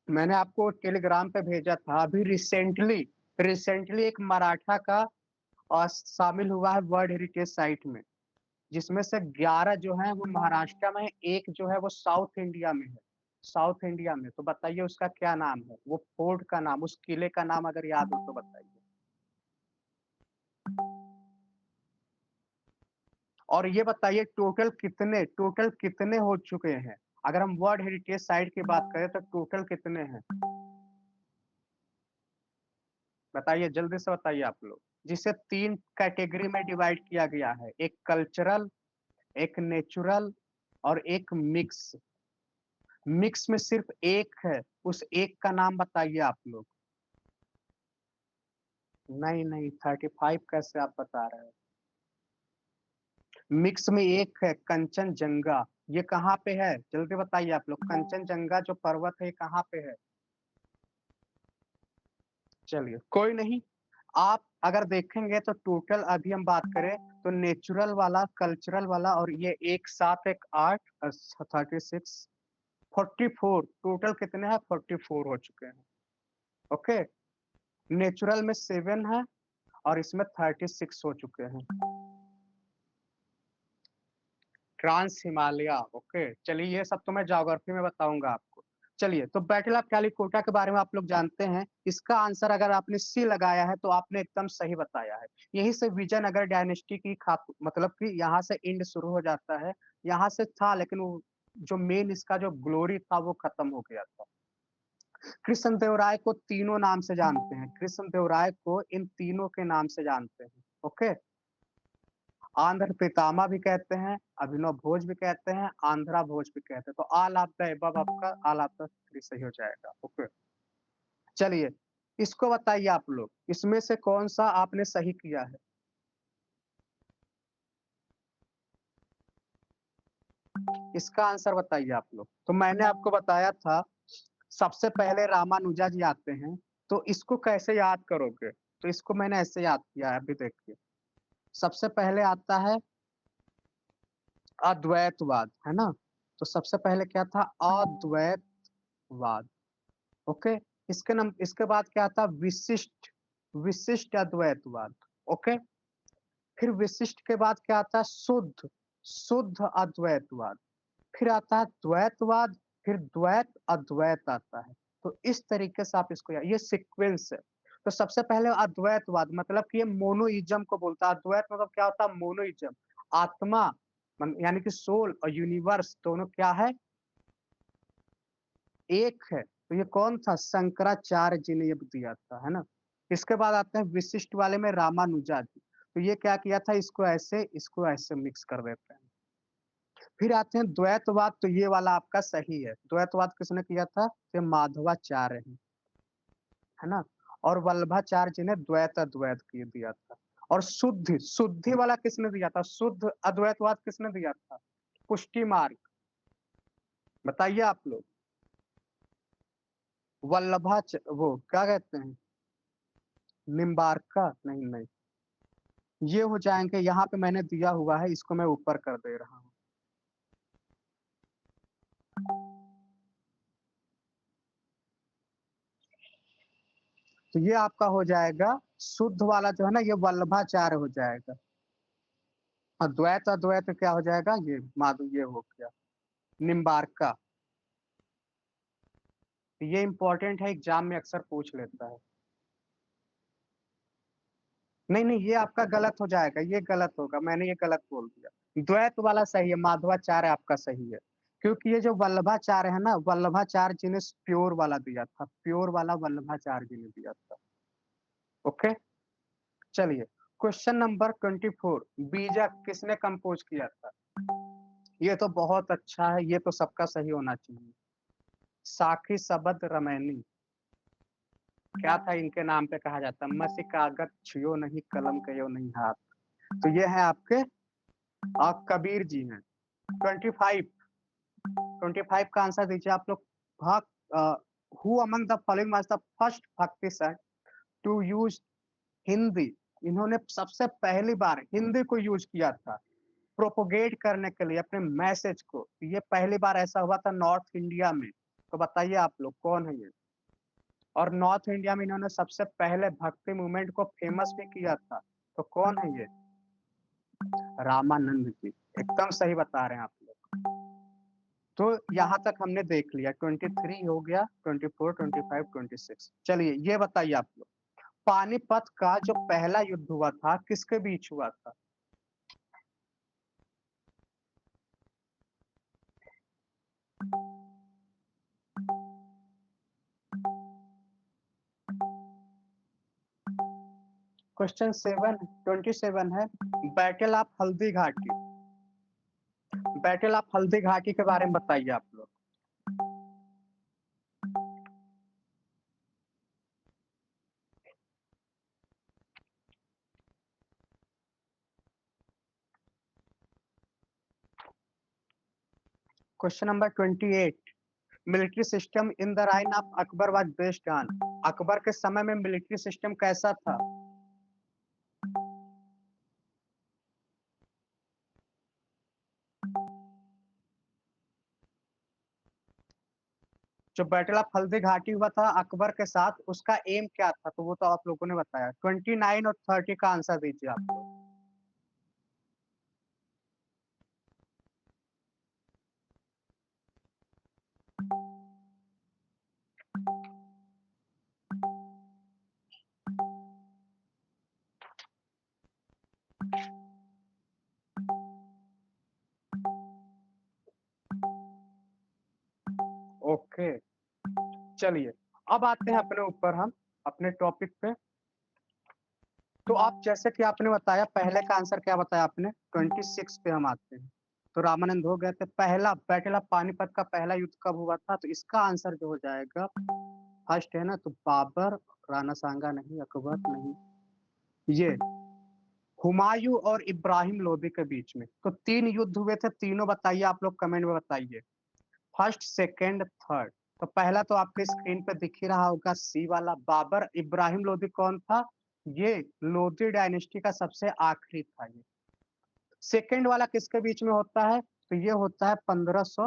मैंने आपको टेलीग्राम पे भेजा था अभी रिसेंटली। रिसेंटली एक मराठा का शामिल हुआ है वर्ल्ड हेरिटेज साइट में, जिसमें से 11 जो है वो महाराष्ट्र में है, एक जो है वो साउथ इंडिया में है। साउथ इंडिया में, तो बताइए उसका क्या नाम है, वो फोर्ट का नाम, उस किले का नाम अगर याद हो तो बताइए। और ये बताइए टोटल कितने हो चुके हैं। अगर हम वर्ल्ड हेरिटेज साइट की बात करें तो टोटल कितने हैं, बताइए जल्दी से बताइए आप लोग। जिसे 3 कैटेगरी में डिवाइड किया गया है, एक कल्चरल, एक नेचुरल और एक मिक्स। मिक्स में सिर्फ एक है, उस एक का नाम बताइए आप लोग। नहीं नहीं, 35 कैसे आप बता रहे हैं। मिक्स में एक है कंचनजंगा। ये कहाँ पे है जल्दी बताइए आप लोग, कंचनजंगा जो पर्वत है ये कहाँ पे है। चलिए कोई नहीं, आप अगर देखेंगे तो टोटल अभी हम बात करें तो नेचुरल वाला, कल्चरल वाला और ये एक साथ एक 8, 36, 44 टोटल कितने हैं, 44 हो चुके हैं। ओके, नेचुरल में 7 है और इसमें 36 हो चुके हैं। ट्रांस हिमालय। ओके, चलिए ये सब तो मैं ज्योग्राफी में बताऊंगा आपको। चलिए, तो बैटल ऑफ कैलिकोटा के बारे में आप लोग जानते हैं। इसका आंसर अगर आपने सी लगाया है तो आपने एकदम सही बताया है। यही से विजयनगर डायनेस्टी की मतलब कि यहाँ से इंड शुरू हो जाता है। यहाँ से था लेकिन वो जो मेन इसका जो ग्लोरी था वो खत्म हो गया था। कृष्णदेवराय को तीनों नाम से जानते हैं, कृष्णदेवराय को इन तीनों के नाम से जानते हैं। ओके, आंध्र पितामह भी कहते हैं, अभिनव भोज भी कहते हैं, आंध्रा भोज भी कहते हैं। तो ऑल ऑफ द अबव आपका ऑल ऑफ द थ्री सही हो जाएगा। ओके, चलिए इसको बताइए आप लोग, इसमें से कौन सा आपने सही किया है। इसका आंसर बताइए आप लोग। तो मैंने आपको बताया था सबसे पहले रामानुजा जी आते हैं। तो इसको कैसे याद करोगे, तो इसको मैंने ऐसे याद किया है, अभी देखिए। सबसे पहले आता है अद्वैतवाद, है ना। तो सबसे पहले क्या था, अद्वैतवाद। ओके, इसके बाद क्या था, विशिष्ट, विशिष्ट अद्वैतवाद। ओके, फिर विशिष्ट के बाद क्या आता है, शुद्ध, शुद्ध अद्वैतवाद। फिर आता है द्वैतवाद, फिर द्वैत अद्वैत आता है। तो इस तरीके से आप इसको ये सीक्वेंस है। तो सबसे पहले अद्वैतवाद मतलब कि ये मोनोइज्म को बोलता है। अद्वैत मतलब क्या होता है, मोनोइज्म। आत्मा यानी कि सोल और यूनिवर्स दोनों क्या है, एक है। तो ये कौन था, शंकराचार्य जी ने ये दिया था, है ना। इसके बाद आते हैं विशिष्ट वाले में रामानुजा जी। तो ये क्या किया था, इसको ऐसे मिक्स कर देते हैं। फिर आते हैं द्वैतवाद, तो ये वाला आपका सही है। द्वैतवाद किसने किया था, ये माधवाचार्य है ना। और वल्लभाचार्य जी ने द्वैत अद्वैत किए दिया था। और शुद्धि, शुद्धि वाला किसने दिया था, शुद्ध अद्वैतवाद किसने दिया था, पुष्टि मार्ग। बताइए आप लोग। वो क्या कहते हैं, निम्बार्का, नहीं नहीं, ये हो जाएंगे। यहाँ पे मैंने दिया हुआ है, इसको मैं ऊपर कर दे रहा हूँ। तो ये आपका हो जाएगा शुद्ध वाला जो है ना, ये वल्लभाचार्य हो जाएगा। अद्वैत अद्वैत क्या हो जाएगा, ये माधु, ये हो गया निम्बार्का। ये इंपॉर्टेंट है, एग्जाम में अक्सर पूछ लेता है। नहीं नहीं, ये आपका गलत हो जाएगा, ये गलत होगा, मैंने ये गलत बोल दिया। द्वैत वाला सही है, माधवाचार्य आपका सही है। क्योंकि ये जो वल्लभाचार्य है ना, वल्लभाचार्य जी ने प्योर वाला दिया था, प्योर वाला वल्लभाचार्य जी ने दिया था। ओके, चलिए क्वेश्चन नंबर 24, बीजक किसने कंपोज किया था? ये तो बहुत अच्छा है, ये तो सबका सही होना चाहिए। साखी सबद रमैनी, क्या था इनके नाम पे कहा जाता? मसी कागज छियो नहीं, कलम कयो नहीं हाथ। तो ये है आपके कबीर जी हैं। 25, 25 का आंसर दीजिए आप लोग। Who among the following was the first भक्ति सर टू यूज हिंदी? इन्होंने सबसे पहली बार हिंदी को यूज किया था प्रोपोगेट करने के लिए अपने मैसेज को। ये पहली बार ऐसा हुआ था नॉर्थ इंडिया में। तो बताइए आप लोग कौन है ये? और नॉर्थ इंडिया में इन्होंने सबसे पहले भक्ति मूवमेंट को फेमस भी किया था। तो कौन है ये? रामानंद जी। एकदम सही बता रहे हैं आप लोग। तो यहाँ तक हमने देख लिया, 23 हो गया, 24, 25, 26। चलिए ये बताइए आप लोग, पानीपत का जो पहला युद्ध हुआ था किसके बीच हुआ था? क्वेश्चन 27 है, battle of Haldi Ghati. Battle of Haldi Ghati के बारे में बताइए आप लोग। Question number 28, military system in the reign of Akbar was based on. Akbar के समय में मिलिट्री सिस्टम कैसा था? जो बैटल ऑफ हल्दी घाटी हुआ था अकबर के साथ, उसका एम क्या था? तो वो तो आप लोगों ने बताया। 29 और 30 का आंसर दीजिए आप लोग। ओके, चलिए अब आते हैं अपने ऊपर, हम अपने टॉपिक पे। तो आप जैसे कि आपने बताया, पहले का आंसर क्या बताया आपने? 26 पे हम आते हैं। तो रामानंद हो गए थे। पहला बैटल ऑफ पानीपत का पहला युद्ध कब हुआ था? तो इसका आंसर जो हो जाएगा फर्स्ट है ना, तो बाबर, राणा सांगा नहीं, अकबर नहीं, ये हुमायूं और इब्राहिम लोदी के बीच में। तो 3 युद्ध हुए थे, तीनों बताइए आप लोग, कमेंट में बताइए। First, second, third. तो पहला तो आपके स्क्रीन पे दिख ही रहा होगा, सी वाला, बाबर इब्राहिम लोदी कौन था? ये लोधी डायनेस्टी का सबसे आखिरी था ये। सेकंड वाला किसके बीच में होता है? तो ये होता है 1500,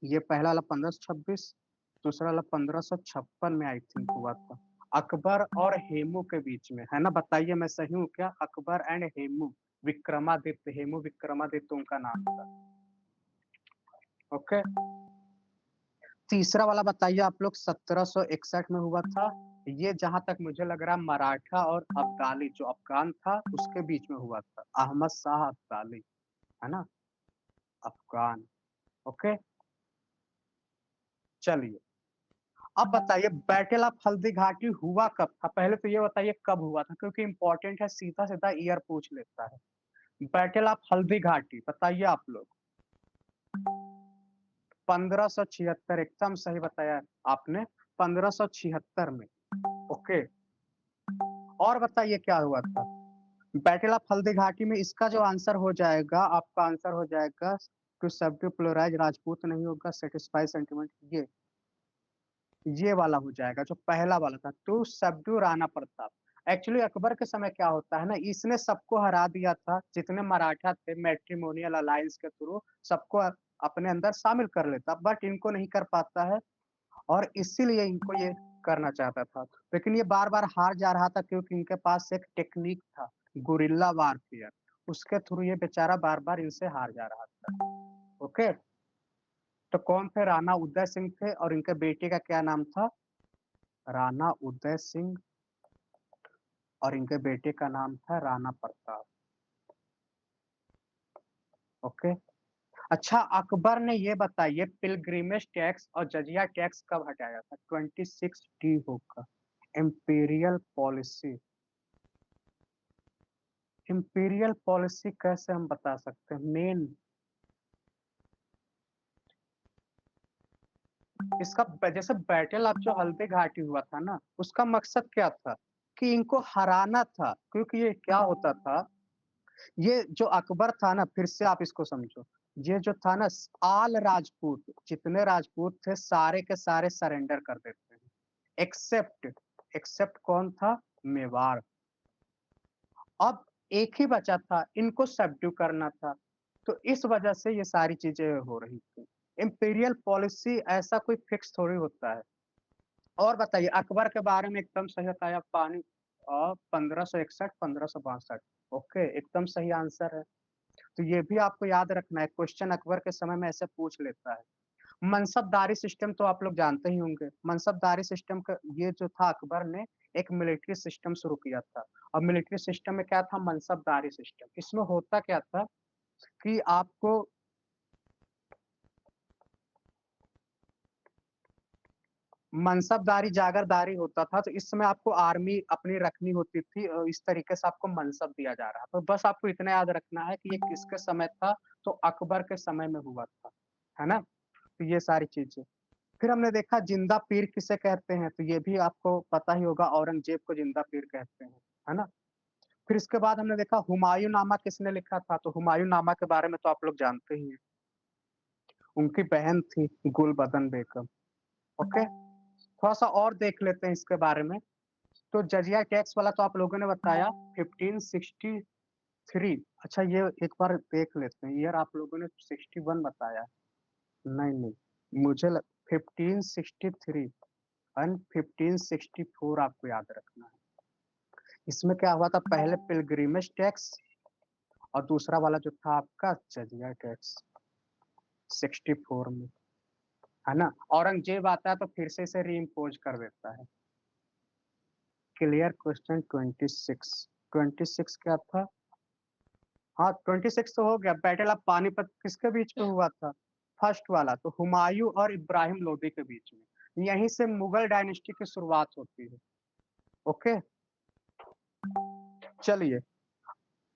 ये पहला वाला 1526, दूसरा वाला 1556 में आई थिंक हुआ था, अकबर और हेमू के बीच में, है ना? बताइए मैं सही हूँ क्या? अकबर एंड हेमू, विक्रमादित्य, हेमू विक्रमादित्य उनका नाम था। ओके, तीसरा वाला बताइए आप लोग, 1761 में हुआ था। ये जहां तक मुझे लग रहा है मराठा और अब्दाली, जो अफगान था, उसके बीच में हुआ था, अहमद शाह अब्दाली, है ना, अफगान। ओके, चलिए अब बताइए बैटल ऑफ हल्दी घाटी हुआ कब था? पहले तो ये बताइए कब हुआ था, क्योंकि इंपॉर्टेंट है, सीधा सीधा ईयर पूछ लेता है। बैटल ऑफ हल्दी घाटी बताइए आप लोग। 1576, एकदम सही बताया आपने, 1576 में। ओके, और बताइए क्या हुआ था बैटल ऑफ हल्दी घाटी में? इसका जो आंसर हो जाएगा, आपका आंसर हो जाएगा टू सबड्यू प्लोराइज, राजपूत नहीं होगा, सेटिस्फाई सेंटिमेंट, ये वाला हो जाएगा, जो पहला वाला था, to subdue Rana Pratap. Actually Akbar के समय क्या होता है ना, इसने सबको हरा दिया था, जितने मराठा थे, मैट्रिमोनियल अलायंस के थ्रू सबको अपने अंदर शामिल कर लेता, बट इनको नहीं कर पाता है, और इसीलिए इनको ये करना चाहता था। लेकिन ये बार बार हार जा रहा था, क्योंकि इनके पास एक टेक्निक था, गुरिल्ला वारफेयर, उसके थ्रू ये बेचारा बार बार इनसे हार जा रहा था। ओके, तो कौन थे? राणा उदय सिंह थे, और इनके बेटे का क्या नाम था? राणा उदय सिंह, और इनके बेटे का नाम था राणा प्रताप। ओके, अच्छा, अकबर ने ये बताइए पिलग्रिमेज टैक्स और जजिया टैक्स कब हटाया था? 26 डी होगा। इंपीरियल पॉलिसी, इंपीरियल पॉलिसी कैसे हम बता सकते हैं? मेन इसका जैसे बैटल ऑफ जो हल्दी घाटी हुआ था ना, उसका मकसद क्या था? कि इनको हराना था, क्योंकि ये क्या होता था, ये जो अकबर था ना, फिर से आप इसको समझो, ये जो था ना, आल राजपूत, जितने राजपूत थे सारे के सारे सरेंडर कर देते हैं, एक्सेप्ट एक्सेप्ट कौन था? मेवाड़। अब एक ही बचा था, इनको सबड्यू करना था, तो इस वजह से ये सारी चीजें हो रही थी। इंपीरियल पॉलिसी ऐसा कोई फिक्स थोड़ी होता है। और बताइए, अकबर के बारे में एकदम सही बताया, पानी 1561 1562। ओके, एकदम सही आंसर है। तो ये भी आपको याद रखना है, क्वेश्चन अकबर के समय में ऐसे पूछ लेता है। मनसबदारी सिस्टम तो आप लोग जानते ही होंगे। मनसबदारी सिस्टम का ये जो था, अकबर ने एक मिलिट्री सिस्टम शुरू किया था। और मिलिट्री सिस्टम में क्या था? मनसबदारी सिस्टम। इसमें होता क्या था कि आपको मनसबदारी जागीरदारी होता था, तो इस समय आपको आर्मी अपनी रखनी होती थी और इस तरीके से आपको मनसब दिया जा रहा। तो बस आपको इतना याद रखना है कि ये किसके समय था, तो अकबर के समय में हुआ था, है ना? तो ये सारी चीज़ें। फिर हमने देखा जिंदा पीर किसे कहते हैं, तो ये भी आपको पता ही होगा, औरंगजेब को जिंदा पीर कहते हैं, है ना? फिर इसके बाद हमने देखा हुमायूं नामा किसने लिखा था, तो हुमायूं नामा के बारे में तो आप लोग जानते ही हैं। उनकी बहन थी गुलबदन बेगम। ओके, थोड़ा-सा और देख लेते हैं इसके बारे में। तो जजिया टैक्स वाला तो आप लोगों ने बताया 1563। अच्छा, ये एक बार देख लेते हैं, ईयर आप लोगों ने 61 बताया। नहीं, नहीं, मुझे लग 1563 एंड 1564 आपको याद रखना है। इसमें क्या हुआ था, पहले पिलग्रिमेज टैक्स और दूसरा वाला जो था आपका जजिया टैक्स 64 में, है ना? औरंगजेब आता है तो फिर से इसे रीइम्पोज कर देता है। Clear question 26। 26 क्या था? हाँ, 26 तो हो गया। बैटल ऑफ पानीपत किसके बीच में हुआ था? फर्स्ट वाला तो हुमायूं और इब्राहिम लोदी के बीच में। यहीं से मुगल डायनेस्टी की शुरुआत होती है। ओके, चलिए,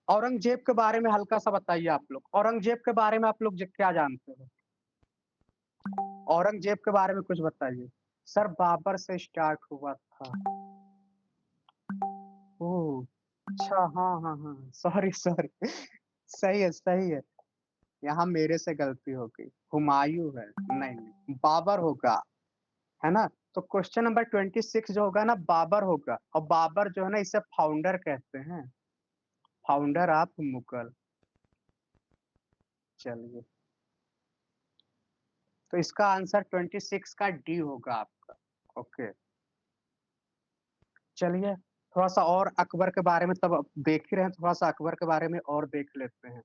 औरंगजेब के बारे में हल्का-सा बताइए आप लोग। औरंगजेब के बारे में आप लोग क्या जानते हो? औरंगजेब के बारे में कुछ बताइए। सर, बाबर से स्टार्ट हुआ था। ओह! अच्छा, हाँ, हाँ, हाँ। Sorry, sorry. सही है, सही है। यहाँ मेरे से गलती हो गई। हुमायूं है। नहीं, नहीं, बाबर होगा, है ना? तो क्वेश्चन नंबर 26 जो होगा ना, बाबर होगा। और बाबर जो है ना, इसे फाउंडर कहते हैं। Founder of Mughal. चलिए, तो इसका आंसर 26 का डी होगा आपका। ओके, चलिए, थोड़ा-सा और अकबर के बारे में तब देख ही रहे हैं, थोड़ा-सा अकबर के बारे में और देख लेते हैं।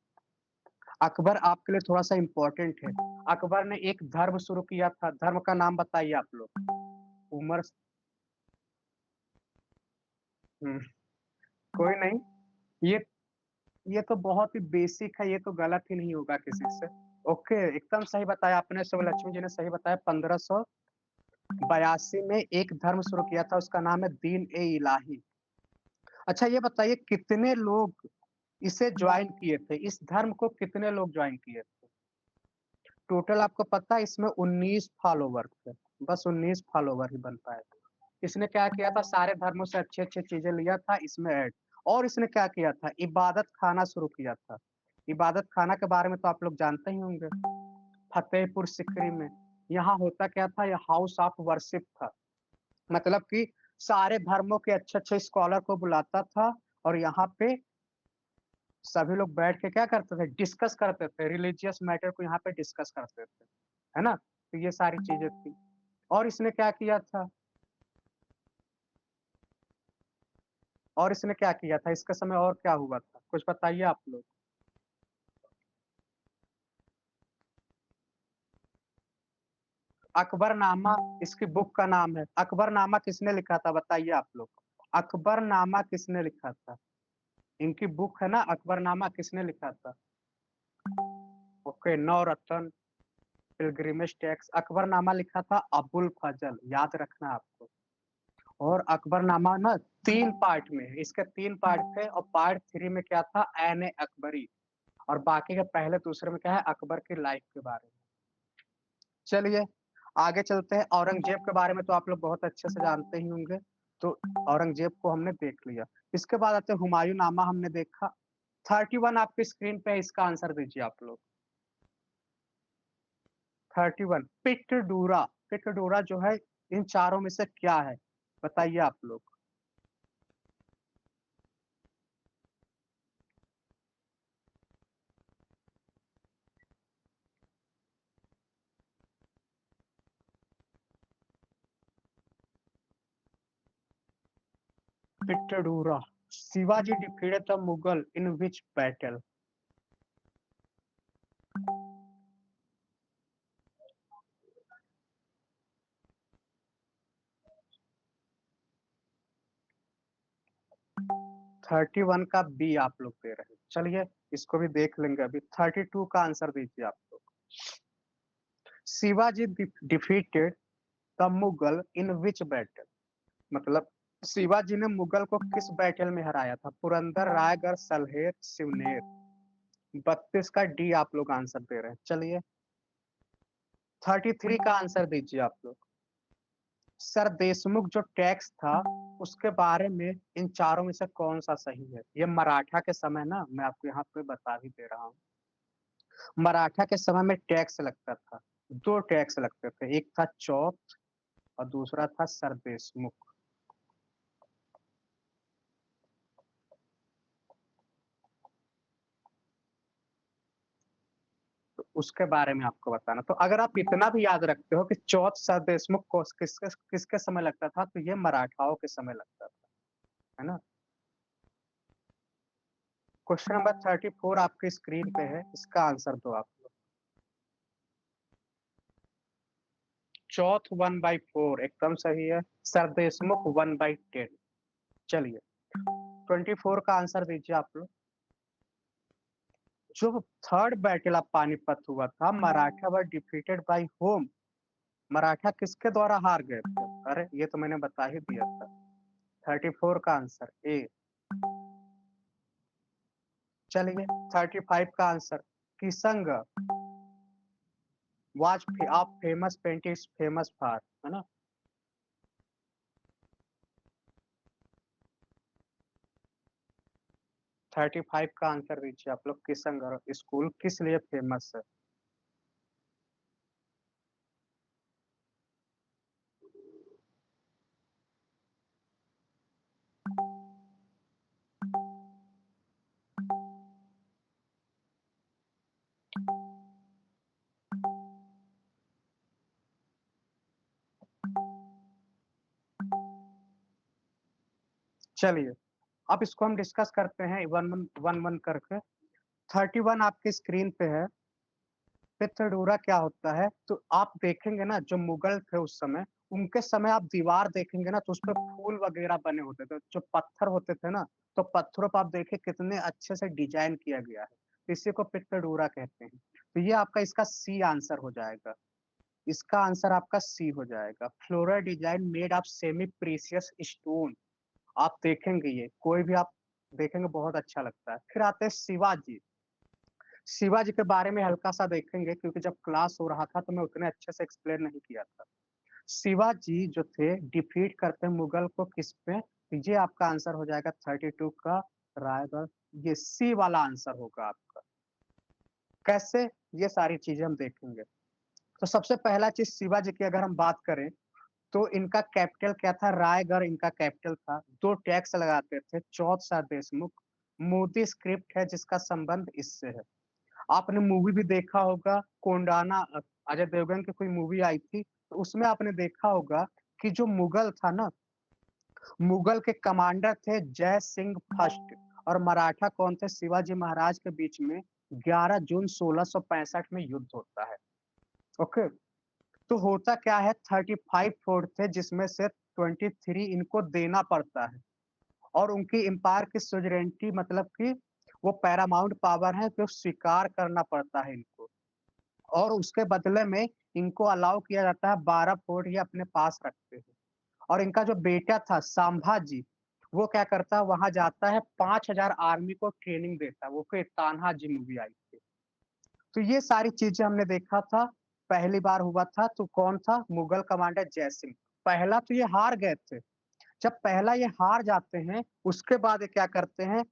अकबर आपके लिए थोड़ा-सा इम्पोर्टेंट है। अकबर ने एक धर्म शुरू किया था, धर्म का नाम बताइए आप लोग। उमर हुँ, कोई नहीं। ये ये तो बहुत ही बेसिक है, ये तो गलत ही नहीं होगा किसी से। ओके, एकदम सही बताया आपने, शिवलक्ष्मी जी ने सही बताया। 1582 में एक धर्म शुरू किया था, उसका नाम है दीन-ए-इलाही। अच्छा, ये बताइए कितने लोग इसे जॉइन किए थे? इस धर्म को कितने लोग जॉइन किए थे? टोटल आपको पता है, इसमें 19 फॉलोवर थे। बस 19 फॉलोवर ही बन पाए थे। इसने क्या किया था, सारे धर्मों से अच्छी-अच्छी चीज़ें लिया था, इसमें ऐड। और इसने क्या किया था, इबादत खाना शुरू किया था। इबादत खाना के बारे में तो आप लोग जानते ही होंगे। फतेहपुर सीकरी में, यहाँ होता क्या था, ये हाउस ऑफ वर्शिप था। मतलब कि सारे धर्मों के अच्छे-अच्छे स्कॉलर को बुलाता था और यहाँ पे सभी लोग बैठ के क्या करते थे, डिस्कस करते थे, रिलीजियस मैटर को यहाँ पे डिस्कस करते थे, है ना? तो ये सारी चीज़ें थी। और इसने क्या किया था, और इसने क्या किया था? इसके समय और क्या हुआ था? कुछ बताइए आप लोग। अकबरनामा इसकी बुक का नाम है। अकबरनामा किसने लिखा था, बताइए आप लोग। अकबरनामा किसने लिखा था? इनकी बुक है ना, अकबरनामा किसने लिखा था? ओके, नवरत्न, पिलग्रिमेज टैक्स, अकबरनामा लिखा था अबुल फजल, याद रखना आपको। और अकबरनामा ना 3 पार्ट में है, इसके 3 पार्ट थे और पार्ट 3 में क्या था, ऐन अकबरी, और बाकी के पहले दूसरे में क्या है, अकबर की लाइफ के बारे में। चलिए आगे चलते हैं। औरंगजेब के बारे में तो आप लोग बहुत अच्छे से जानते ही होंगे, तो औरंगजेब को हमने देख लिया। इसके बाद आते हैं हुमायूं नामा, हमने देखा। 31 आपकी स्क्रीन पे है, इसका आंसर दीजिए आप लोग। 31 पिटडूरा, पिटडूरा जो है इन चारों में से क्या है, बताइए आप लोग। पिटडूरा, Shivaji defeated the Mughal in which battle? Thirty one का बी आप लोग दे रहे हैं, चलिए इसको भी देख लेंगे अभी। 32 का आंसर दीजिए आप लोग। Shivaji defeated the Mughal in which battle, मतलब शिवाजी ने मुगल को किस बैटल में हराया था? पुरंदर, रायगढ़, सलहेर, सिवनेर। 32 का डी आप लोग आंसर दे रहे हैं, चलिए 33 का आंसर दीजिए आप लोग। सर देशमुख जो टैक्स था उसके बारे में इन चारों में से कौन सा सही है? ये मराठा के समय ना, मैं आपको यहाँ पे बता भी दे रहा हूँ। मराठा के समय में टैक्स लगता था, 2 टैक्स लगते थे, एक था चौथ और दूसरा था सर देशमुख। तो उसके बारे में आपको बताना। तो अगर आप इतना भी याद रखते हो कि चौथ सर देशमुख को किसके किसके समय लगता था, तो ये मराठाओं के समय लगता था, है ना। क्वेश्चन नंबर 34 आपकी स्क्रीन पे है, इसका आंसर दो आप लोग। चौथ 1/4 एकदम सही है, सर देशमुख 1/10। चलिए 24 का आंसर दीजिए आप लोग। जो थर्ड बैटल ऑफ पानीपत हुआ था, Maratha were defeated by home, Maratha किसके द्वारा हार गए थे? अरे ये तो मैंने बता ही दिया था। 34 का आंसर ए। चलिए 35 का आंसर, किसंग was of famous painting famous for, है ना। 35 का आंसर दीजिए आप लोग, किसंग स्कूल किस लिए फेमस है? चलिए अब इसको हम डिस्कस करते हैं वन वन करके। 31 आपकी स्क्रीन पे है, पिथाडोरा क्या होता है? तो आप देखेंगे ना, जो मुगल थे उस समय, उनके समय आप दीवार देखेंगे ना, तो उस पे फूल वगैरह बने होते थे, जो पत्थर होते थे ना, तो पत्थरों पर आप देखिए कितने अच्छे से डिजाइन किया गया है, तो इसी को पिथाडोरा कहते हैं। तो ये आपका इसका सी आंसर हो जाएगा, इसका आंसर आपका सी हो जाएगा। Floral design made of semi precious stone, आप देखेंगे ये कोई भी आप देखेंगे बहुत अच्छा लगता है। फिर आते हैं शिवाजी। शिवाजी के बारे में हल्का सा देखेंगे, क्योंकि जब क्लास हो रहा था तो मैं उतने अच्छे से एक्सप्लेन नहीं किया था। शिवाजी जो थे डिफीट करते हैं मुगल को किस पे? तो ये आपका आंसर हो जाएगा 32 का, रायगढ़। ये सी वाला आंसर होगा आपका। कैसे, ये सारी चीजें हम देखेंगे। तो सबसे पहला चीज, शिवाजी की अगर हम बात करें तो इनका कैपिटल क्या था? रायगढ़ इनका कैपिटल था। 2 टैक्स लगाते थे, चौथ सर देशमुख। मोदी स्क्रिप्ट है जिसका संबंध इससे है। आपने मूवी भी देखा होगा, कोंडाना, अजय देवगन की कोई मूवी आई थी, तो उसमें आपने देखा होगा कि जो मुगल था ना, मुगल के कमांडर थे जय सिंह फर्स्ट, और मराठा कौन थे? शिवाजी महाराज के बीच में 11 जून 1665 में युद्ध होता है। ओके, तो होता क्या है, 35 फोर्ट थे जिसमें से 23 इनको देना पड़ता है, और उनकी एम्पायर की सुजरेनिटी, मतलब कि वो पैरामाउंट पावर है, तो स्वीकार करना पड़ता है इनको। और उसके बदले में इनको अलाउ किया जाता है 12 फोर्ट ये अपने पास रखते हैं। और इनका जो बेटा था संभाजी, वो क्या करता है वहां जाता है 5000 आर्मी को ट्रेनिंग देता है। वो फिर तान्हाजी मूवी आई थी। तो ये सारी चीजें हमने देखा था। पहली बार हुआ था तो कौन था? मुगल कमांडर जयसिंह। पहला तो ये हार गए थे। जब पहला ये हार जाते हैं उसके बाद ये क्या करते हैं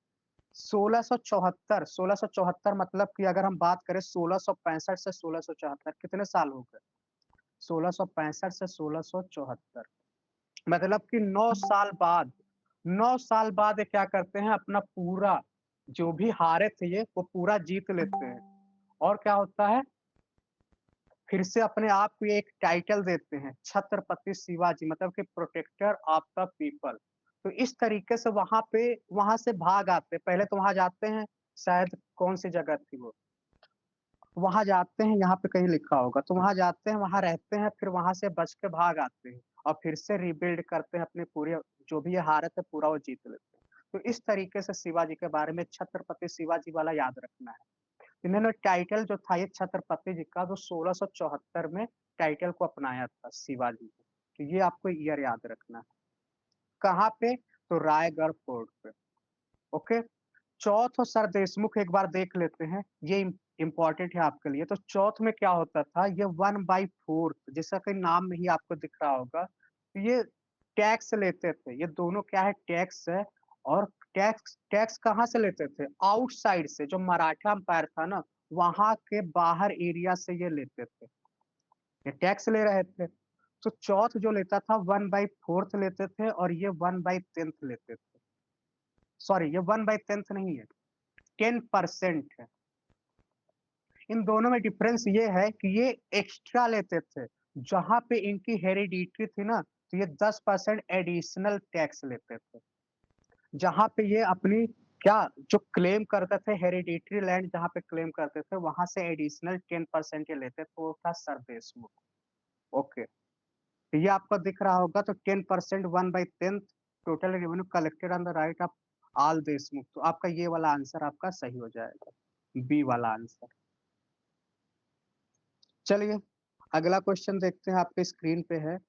1674 मतलब कि अगर हम बात करें 1665 से 1674 कितने साल हो गए? 1665 से 1674 मतलब कि 9 साल बाद ये क्या करते हैं अपना पूरा जो भी हारे थे ये वो पूरा जीत लेते हैं। और क्या होता है फिर से अपने आप को एक टाइटल देते हैं छत्रपति शिवाजी मतलब कि प्रोटेक्टर ऑफ द पीपल। तो इस तरीके से वहां से भाग आते पहले तो वहां जाते हैं शायद कौन सी जगह थी वो वहां जाते हैं यहाँ पे कहीं लिखा होगा तो वहां जाते हैं वहां रहते हैं फिर वहां से बच के भाग आते हैं और फिर से रिबिल्ड करते हैं अपने पूरे जो भी ये हारत है पूरा वो जीत लेते हैं। तो इस तरीके से शिवाजी के बारे में छत्रपति शिवाजी वाला याद रखना है। इन्होंने टाइटल जो था ये छत्रपति जी का जो 1674 में टाइटल को अपनाया था शिवाजी को। तो ये आपको ईयर याद रखना है। कहाँ पे? तो रायगढ़ फोर्ट पे। ओके। चौथ और सर देशमुख एक बार देख लेते हैं ये इम्पोर्टेंट है आपके लिए। तो चौथ में क्या होता था ये 1/4 जैसा कि नाम में ही आपको दिख रहा होगा तो ये टैक्स लेते थे। ये दोनों क्या है टैक्स है। और टैक्स टैक्स कहाँ से लेते थे? आउटसाइड से जो मराठा अंपायर था ना वहां के बाहर एरिया से ये लेते थे। ये टैक्स ले रहे थे। तो चौथ जो लेता था 1/4 लेते थे और ये 1/10 लेते थे। सॉरी ये 1/10 नहीं है 10% है। इन दोनों में डिफरेंस ये है कि ये एक्स्ट्रा लेते थे। जहां पे इनकी हेरिडिटरी थी ना तो ये 10% एडिशनल टैक्स लेते थे। जहां पे ये अपनी क्या जो क्लेम करते थे हेरिडिटरी लैंड जहां पे क्लेम करते थे वहां से एडिशनल 10% ये लेते थे वो था सर देशमुख। ओके। तो ये आपको दिख रहा होगा तो 10% 1/10 total revenue collected on the right of all Deshmukh. तो आपका ये वाला आंसर आपका सही हो जाएगा बी वाला आंसर। चलिए अगला क्वेश्चन देखते हैं आपके स्क्रीन पे है।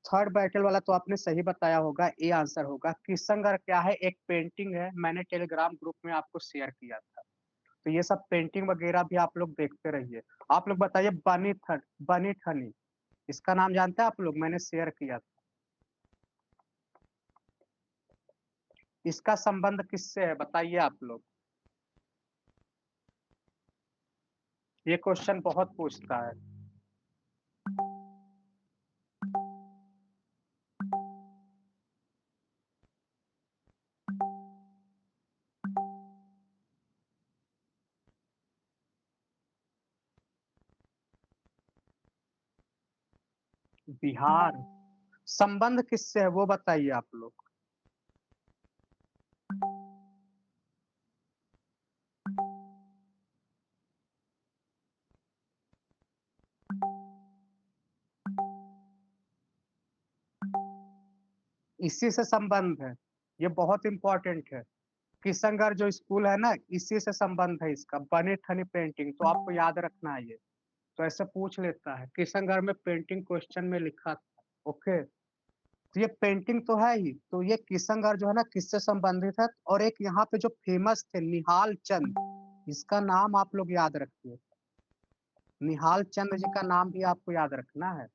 थर्ड बैटल वाला तो आपने सही बताया होगा ए आंसर होगा। किशनगढ़ क्या है? एक पेंटिंग है मैंने टेलीग्राम ग्रुप में आपको शेयर किया था। तो ये सब पेंटिंग वगैरह भी आप लोग देखते रहिए। आप लोग बताइए बनी ठनी इसका नाम जानते हैं आप लोग? मैंने शेयर किया था। इसका संबंध किससे है बताइए आप लोग। ये क्वेश्चन बहुत पूछता है। बिहार संबंध किससे है वो बताइए आप लोग। इसी से संबंध है। ये बहुत इंपॉर्टेंट है। किशनगढ़ जो स्कूल है ना इसी से संबंध है इसका बनी ठनी पेंटिंग। तो आपको याद रखना है ये। तो ऐसे पूछ लेता है किशनगढ़ में पेंटिंग क्वेश्चन में लिखा था। ओके। तो ये पेंटिंग तो है ही। तो ये किशनगढ़ जो है ना किससे संबंधित है? और एक यहाँ पे जो फेमस थे निहाल चंद इसका नाम आप लोग याद रखिए। निहाल चंद जी का नाम भी आपको याद रखना है।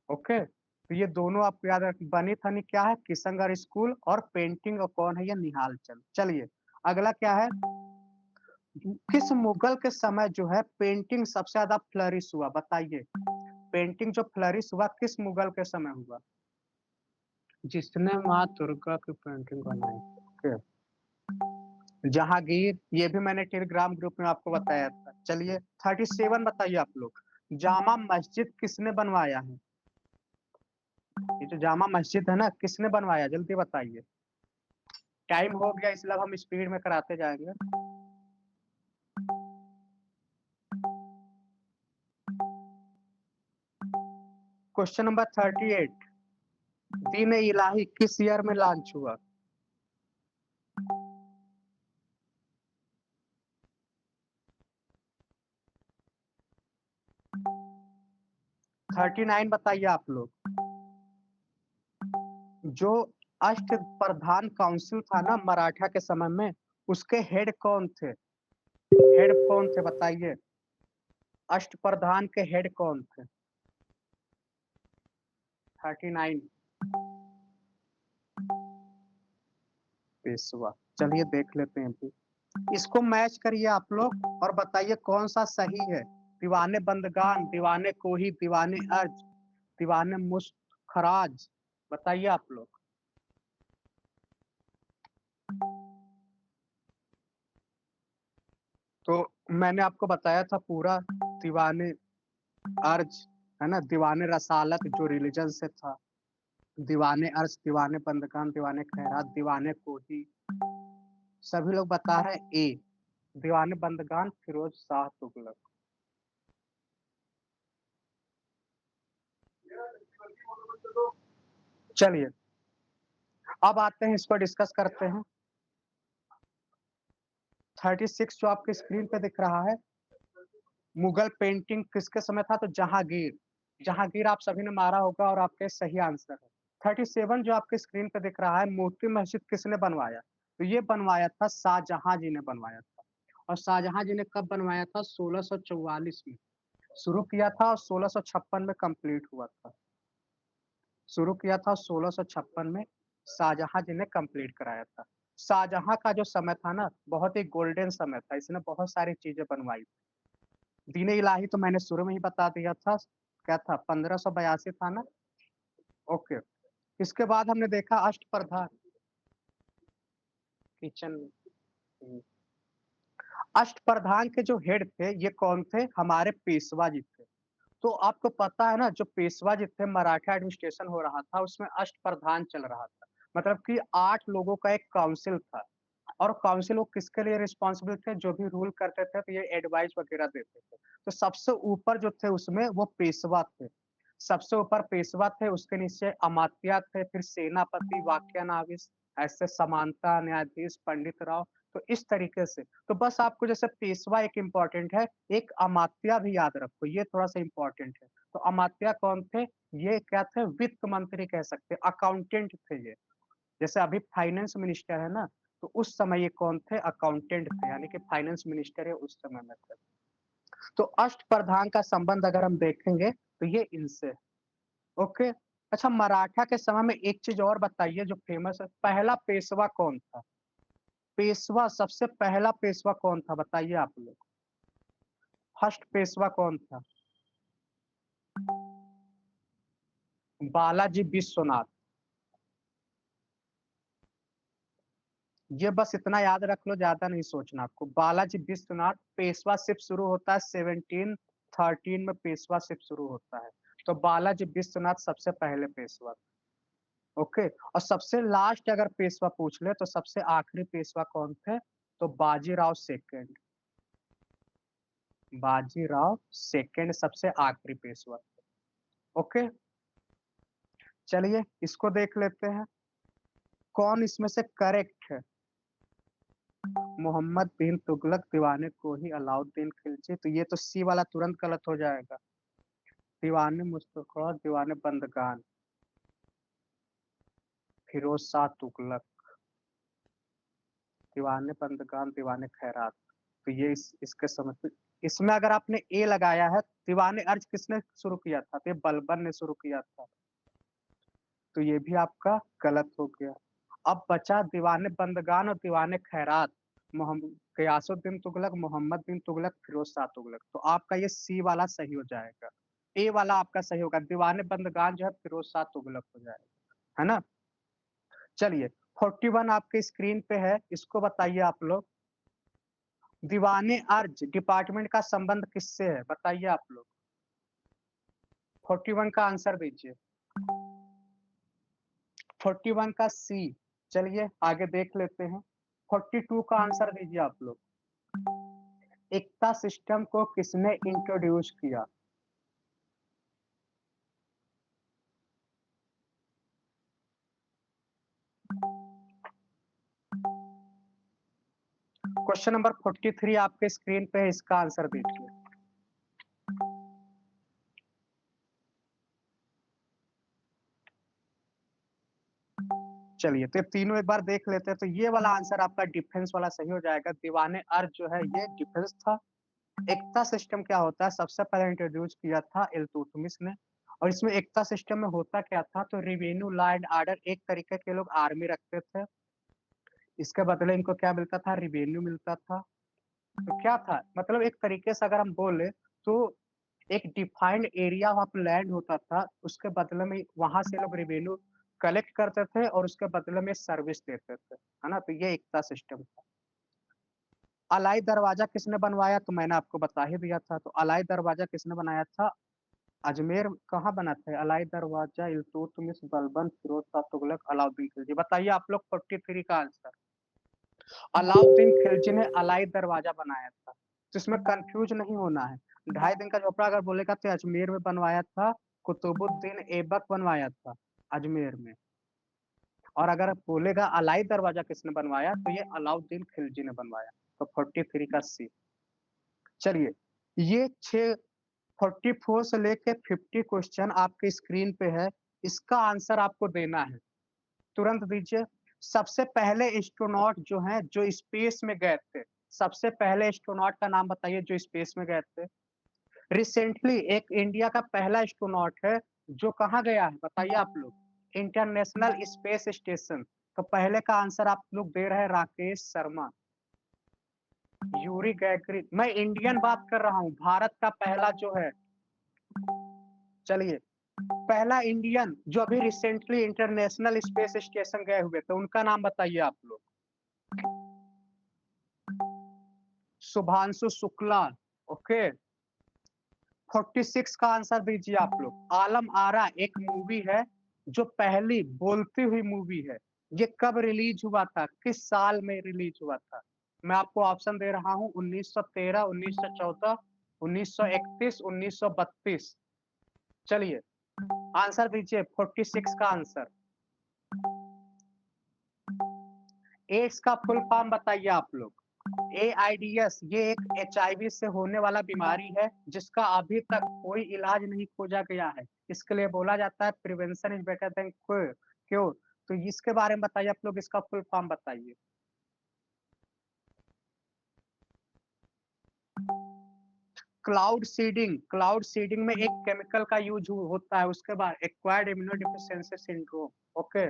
ओके। तो ये दोनों आपको याद रख बनी थनी क्या है? किशनगढ़ स्कूल। और पेंटिंग और कौन है? ये निहाल चंद। चलिए अगला क्या है? किस मुगल के समय जो है पेंटिंग सबसे ज्यादा फ्लरिश हुआ बताइए। पेंटिंग जो फ्लरिश हुआ किस मुगल के समय हुआ? जिसने माँ दुर्गा की पेंटिंग बनाई। ओके। जहांगीर ये भी मैंने टेलीग्राम ग्रुप में आपको बताया था। चलिए 37 बताइए आप लोग। जामा मस्जिद किसने बनवाया है? ये जो जामा मस्जिद है ना किसने बनवाया जल्दी बताइए। टाइम हो गया इसलिए अब हम स्पीड में कराते जाएंगे। क्वेश्चन नंबर 38 दीन इलाही किस ईयर में लॉन्च हुआ? 39 बताइए आप लोग। जो अष्ट प्रधान काउंसिल था ना मराठा के समय में, उसके हेड कौन थे? हेड कौन थे बताइए? अष्ट प्रधान के हेड कौन थे? 39 पेशवा। चलिए देख लेते हैं अभी। इसको मैच करिए आप लोग और बताइए कौन सा सही है। दीवाने बंदगान, दीवाने कोही, दीवाने अर्ज, दीवाने मुस्खराज, बताइए आप लोग। तो मैंने आपको बताया था पूरा दीवाने अर्ज, है ना, दीवाने रसालत जो रिलीजन से था, दीवाने अर्ज, दीवाने बंदगान, दीवाने खैरात, दीवाने कोही। सभी लोग बता रहे हैं ए, दीवाने बंदगान फिरोज शाह तुगलक। चलिए अब आते हैं, इसको डिस्कस करते हैं। 36 जो आपके स्क्रीन पे दिख रहा है, मुगल पेंटिंग किसके समय था? तो जहांगीर। जहांगीर आप सभी ने मारा होगा और आपके सही आंसर है। 37 जो आपके स्क्रीन पे दिख रहा है, मोती मस्जिद किसने बनवाया? तो ये बनवाया था शाहजहां जी ने बनवाया था। और शाहजहां जी ने कब बनवाया था? 1644 में शुरू किया था और 1656 में कंप्लीट हुआ था। शुरू किया था 1656 में, शाहजहां जी ने कंप्लीट कराया था। शाहजहां का जो समय था ना, बहुत ही गोल्डन समय था, इसने बहुत सारी चीजें बनवाई। दीन इलाही तो मैंने शुरू में ही बता दिया था, क्या था? 1582 था ना। ओके। इसके बाद हमने देखा अष्टप्रधान। किचन। अष्टप्रधान के जो हेड थे ये कौन थे? हमारे पेशवा जी थे। तो आपको पता है ना, जो पेशवा जी थे, मराठा एडमिनिस्ट्रेशन हो रहा था, उसमें अष्टप्रधान चल रहा था। मतलब कि 8 लोगों का एक काउंसिल था। और काउंसिल वो किसके लिए रिस्पॉन्सिबल थे? जो भी रूल करते थे तो ये एडवाइस वगैरह देते थे। तो सबसे ऊपर जो थे उसमें वो पेशवा थे। सबसे ऊपर पेशवा थे, उसके नीचे अमात्या थे, फिर सेनापति, वाक्यनाविस, ऐसे समानता न्यायाधीश, पंडित राव। तो इस तरीके से, तो बस आपको जैसे पेशवा एक इम्पोर्टेंट है, एक अमात्या भी याद रखो, ये थोड़ा सा इम्पोर्टेंट है। तो अमात्या कौन थे? ये क्या थे? वित्त मंत्री कह सकते हैं, अकाउंटेंट थे ये। जैसे अभी फाइनेंस मिनिस्टर है ना, तो उस समय ये कौन थे? अकाउंटेंट थे, यानी कि फाइनेंस मिनिस्टर है उस समय में थे। तो अष्टप्रधान का संबंध अगर हम देखेंगे तो ये इनसे। ओके। अच्छा, मराठा के समय में एक चीज और बताइए जो फेमस है, पहला पेशवा कौन था? पेशवा, सबसे पहला पेशवा कौन था बताइए आप लोग? फर्स्ट पेशवा कौन था? बालाजी विश्वनाथ। ये बस इतना याद रख लो, ज्यादा नहीं सोचना आपको। बालाजी विश्वनाथ। पेशवाशिप शुरू होता है 1713 में, पेशवाशिप शुरू होता है। तो बालाजी विश्वनाथ सबसे पहले पेशवा। ओके। और सबसे लास्ट अगर पेशवा पूछ ले तो सबसे आखिरी पेशवा कौन थे? तो बाजीराव सेकंड। बाजीराव सेकंड सबसे आखिरी पेशवा थे। ओके। चलिए इसको देख लेते हैं, कौन इसमें से करेक्ट है। मोहम्मद बिन तुगलक, दीवाने कोही, अलाउद्दीन खिलजी। तो ये तो सी वाला तुरंत गलत हो जाएगा। दीवाने मुस्तफा, दीवाने बंदगान, फिरोज शाह तुगलक, दीवाने बंदगान, दीवाने खैरात। तो ये इसके समझ इसमें अगर आपने ए लगाया है, दीवाने अर्ज किसने शुरू किया था? तो ये बलबन ने शुरू किया था। तो ये भी आपका गलत हो गया। अब बचा दीवाने बंदगान और दीवाने खैरात। मोहम्मद गयासुद्दीन तुगलक, मोहम्मद बिन तुगलक, फिरोज शाह तुगलक। तो आपका ये सी वाला सही हो जाएगा। ए वाला आपका सही होगा, दीवाने बंदगान जो है फिरोज शाह तुगलक हो जाएगा, है ना। चलिए 41 आपके स्क्रीन पे है, इसको बताइए आप लोग। दीवाने अर्ज डिपार्टमेंट का संबंध किससे है बताइए आप लोग? 41 का आंसर दीजिए। 41 का सी। चलिए आगे देख लेते हैं। 42 का आंसर दीजिए आप लोग। एकता सिस्टम को किसने इंट्रोड्यूस किया? क्वेश्चन नंबर 43 आपके स्क्रीन पे है, इसका आंसर दीजिए। चलिए तो ये तीनों एक बार देख लेते हैं। तो ये वाला आंसर आपका डिफेंस वाला सही हो जाएगा। दीवाने अर्ज जो है ये डिफेंस था। एकता सिस्टम क्या होता है? सबसे पहले इंट्रोड्यूस किया था इल्तुतमिश ने। और इसमें एकता सिस्टम में होता क्या था? तो रेवेन्यू लॉ एंड ऑर्डर, एक तरीके के लोग आर्मी रखते थे, इसके बदले इनको क्या मिलता था? रेवेन्यू मिलता था। तो क्या था? मतलब एक तरीके से अगर हम बोले तो एक डिफाइंड एरिया ऑफ लैंड होता था, उसके बदले में वहां से लोग रेवेन्यू कलेक्ट करते थे और उसके बदले में सर्विस देते थे, है ना? तो ये एकता सिस्टम था। अलाई दरवाजा किसने बनवाया? तो मैंने आपको बता ही दिया था। तो अलाई दरवाजा किसने बनाया था? अजमेर। कहाँ बना था अलाई दरवाजा? इल्तुतमिश, बलबन, फिरोज शाह तुगलक, अलाउद्दीन खिलजी। बताइए आप लोग 43 का आंसर। अलाउद्दीन खिलजी ने अलाई दरवाजा बनाया था, तो इसमें कंफ्यूज नहीं होना है। 2.5 दिन का चोपड़ा अगर बोलेगा तो अजमेर में बनवाया था, कुतुबुद्दीन ऐबक बनवाया था अजमेर में। और अगर बोलेगा अलाई दरवाजा किसने बनवाया, तो ये अलाउद्दीन खिलजी ने बनवाया। तो 43 का सी। चलिए, ये 44 से लेके 50 क्वेश्चन आपके स्क्रीन पे है, इसका आंसर आपको देना है। तुरंत दीजिए। सबसे पहले एस्ट्रोनॉट जो हैं, जो स्पेस में गए थे, सबसे पहले एस्ट्रोनॉट का नाम बताइए जो स्पेस में गए थे। रिसेंटली एक इंडिया का पहला एस्ट्रोनॉट है जो कहाँ गया है? बताइए आप लोग। International space station. तो पहले का आंसर आप लोग दे रहे हैं राकेश शर्मा। Yuri Gagarin. मैं इंडियन बात कर रहा हूँ, भारत का पहला जो है। चलिए, पहला इंडियन जो अभी रिसेंटली इंटरनेशनल स्पेस स्टेशन गए हुए थे, उनका नाम बताइए आप लोग। शुभांशु शुक्ला। ओके। 46 का आंसर दीजिए आप लोग। आलम आरा एक मूवी है जो पहली बोलती हुई मूवी है। ये कब रिलीज हुआ था? किस साल में रिलीज हुआ था? मैं आपको ऑप्शन दे रहा हूँ। 1913, 1914, 1931, 1932। चलिए, आंसर दीजिए 46 का आंसर। एड्स का फुल फॉर्म बताइए आप लोग। एआईडीएस ये एक एचआईवी से होने वाला बीमारी है जिसका अभी तक कोई इलाज नहीं खोजा गया है। इसके लिए बोला जाता है prevention is better than cure. तो इसके बारे में बताइए आप लोग, इसका फुल फॉर्म बताइए। Cloud seeding. क्लाउड सीडिंग में एक केमिकल का यूज होता है। उसके बाद एक्वायर्ड इम्यूनोडेफिशिएंसी सिंड्रोम। ओके।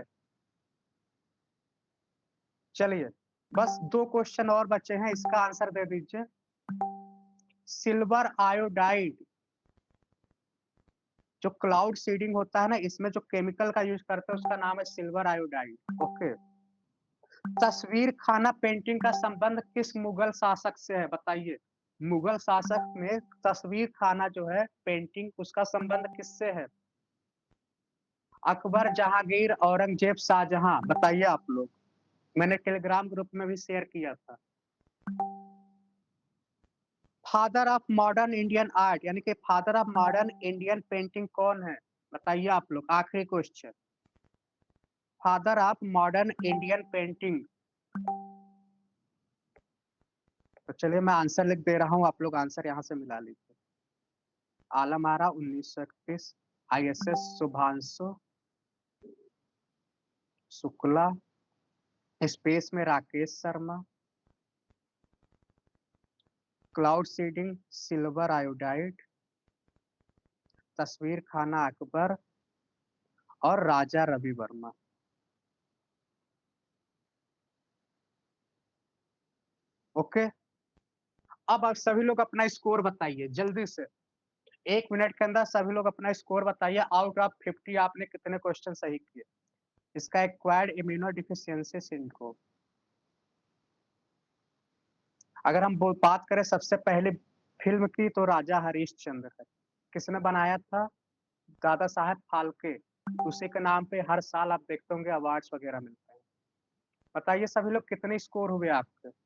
चलिए, बस 2 क्वेश्चन और बचे हैं, इसका आंसर दे दीजिए। सिल्वर आयोडाइड, जो क्लाउड सीडिंग होता है ना, इसमें जो केमिकल का यूज करते हैं उसका नाम है सिल्वर आयोडाइड। ओके। तस्वीर खाना पेंटिंग का संबंध किस मुगल शासक से है? बताइए। मुगल शासक में तस्वीर खाना जो है पेंटिंग, उसका संबंध किससे है? अकबर, जहांगीर, औरंगजेब, शाहजहां। बताइए आप लोग। मैंने टेलीग्राम ग्रुप में भी शेयर किया था। Father of modern Indian art, यानी कि father of modern Indian painting कौन है? बताइए आप लोग। आखिरी question. Father of modern Indian painting. तो चलिए मैं आंसर लिख दे रहा हूँ, आप लोग आंसर यहाँ से मिला लीजिए। आलम आरा 1931, आईएसएस शुभांशु शुक्ला, स्पेस में Rakesh Sharma, cloud seeding silver iodide, तस्वीर खाना अकबर और राजा रवि वर्मा। ओके। अब सभी लोग अपना स्कोर बताइए जल्दी से। 1 मिनट के अंदर सभी लोग अपना स्कोर बताइए। आउट ऑफ 50 आपने कितने क्वेश्चन सही किए? इसका एक्वायर्ड इम्यूनो डिफिशियंसी सिंड्रोम। अगर हम बात करें सबसे पहले फिल्म की, तो राजा हरिश्चंद्र है। किसने बनाया था? दादा साहेब फाल्के। उसी के नाम पे हर साल आप देखते होंगे अवार्ड्स वगैरह मिलते हैं। बताइए सभी लोग कितने स्कोर हुए आपके?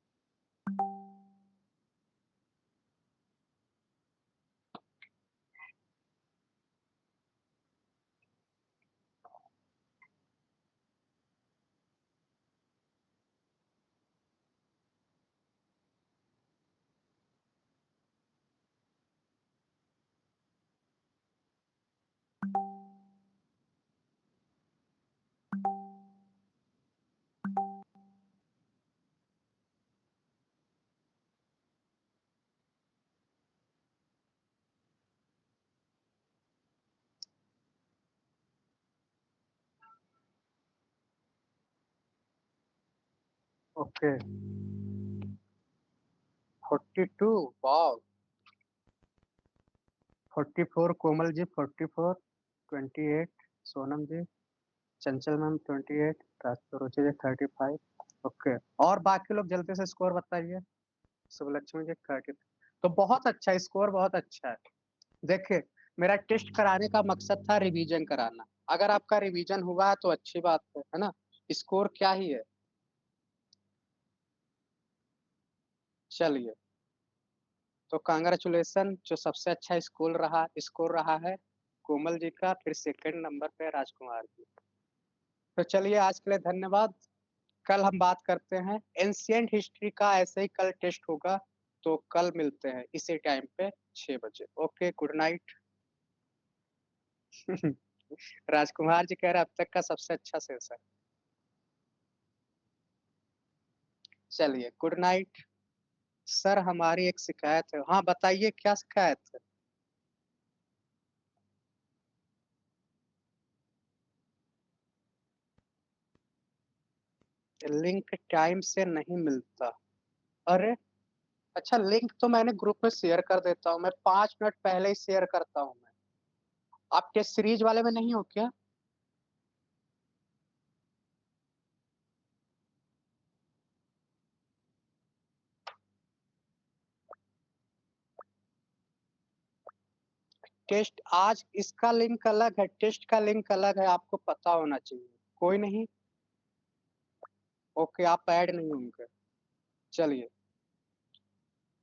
ओके 42 वाओ 44 कोमल जी 44 28 सोनम जी चंचल मैम 28 रुचि जी 35 ओके और बाकी लोग जल्दी से स्कोर बताइए शुभलक्ष्मी जी 30 तो बहुत अच्छा स्कोर बहुत अच्छा है देखिए मेरा टेस्ट कराने का मकसद था रिवीजन कराना अगर आपका रिवीजन हुआ है तो अच्छी बात है ना स्कोर क्या ही है चलिए तो कांग्रेचुलेसन जो सबसे अच्छा स्कोर रहा है कोमल जी का फिर सेकंड नंबर पे राजकुमार जी तो चलिए आज के लिए धन्यवाद कल हम बात करते हैं एंशियंट हिस्ट्री का ऐसे ही कल टेस्ट होगा तो कल मिलते हैं इसी टाइम पे 6 बजे okay good night Rajkumar ji कह रहे हैं अब तक का सबसे अच्छा सेशन चलिए गुड नाइट सर हमारी एक शिकायत है हाँ बताइए क्या शिकायत है लिंक टाइम से नहीं मिलता अरे अच्छा लिंक तो मैंने ग्रुप में शेयर कर देता हूँ मैं 5 मिनट पहले ही शेयर करता हूँ मैं आप टेस्ट सीरीज वाले में नहीं हो क्या टेस्ट आज इसका लिंक अलग है टेस्ट का लिंक अलग है आपको पता होना चाहिए कोई नहीं ओके आप ऐड नहीं होंगे चलिए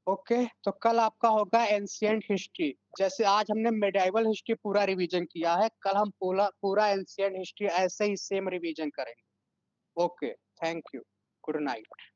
ओके तो कल आपका होगा एंशियंट हिस्ट्री जैसे आज हमने मेडाइवल हिस्ट्री पूरा रिवीजन किया है कल हम पूरा पूरा एंशियंट हिस्ट्री ऐसे ही सेम रिवीजन करेंगे okay thank you good night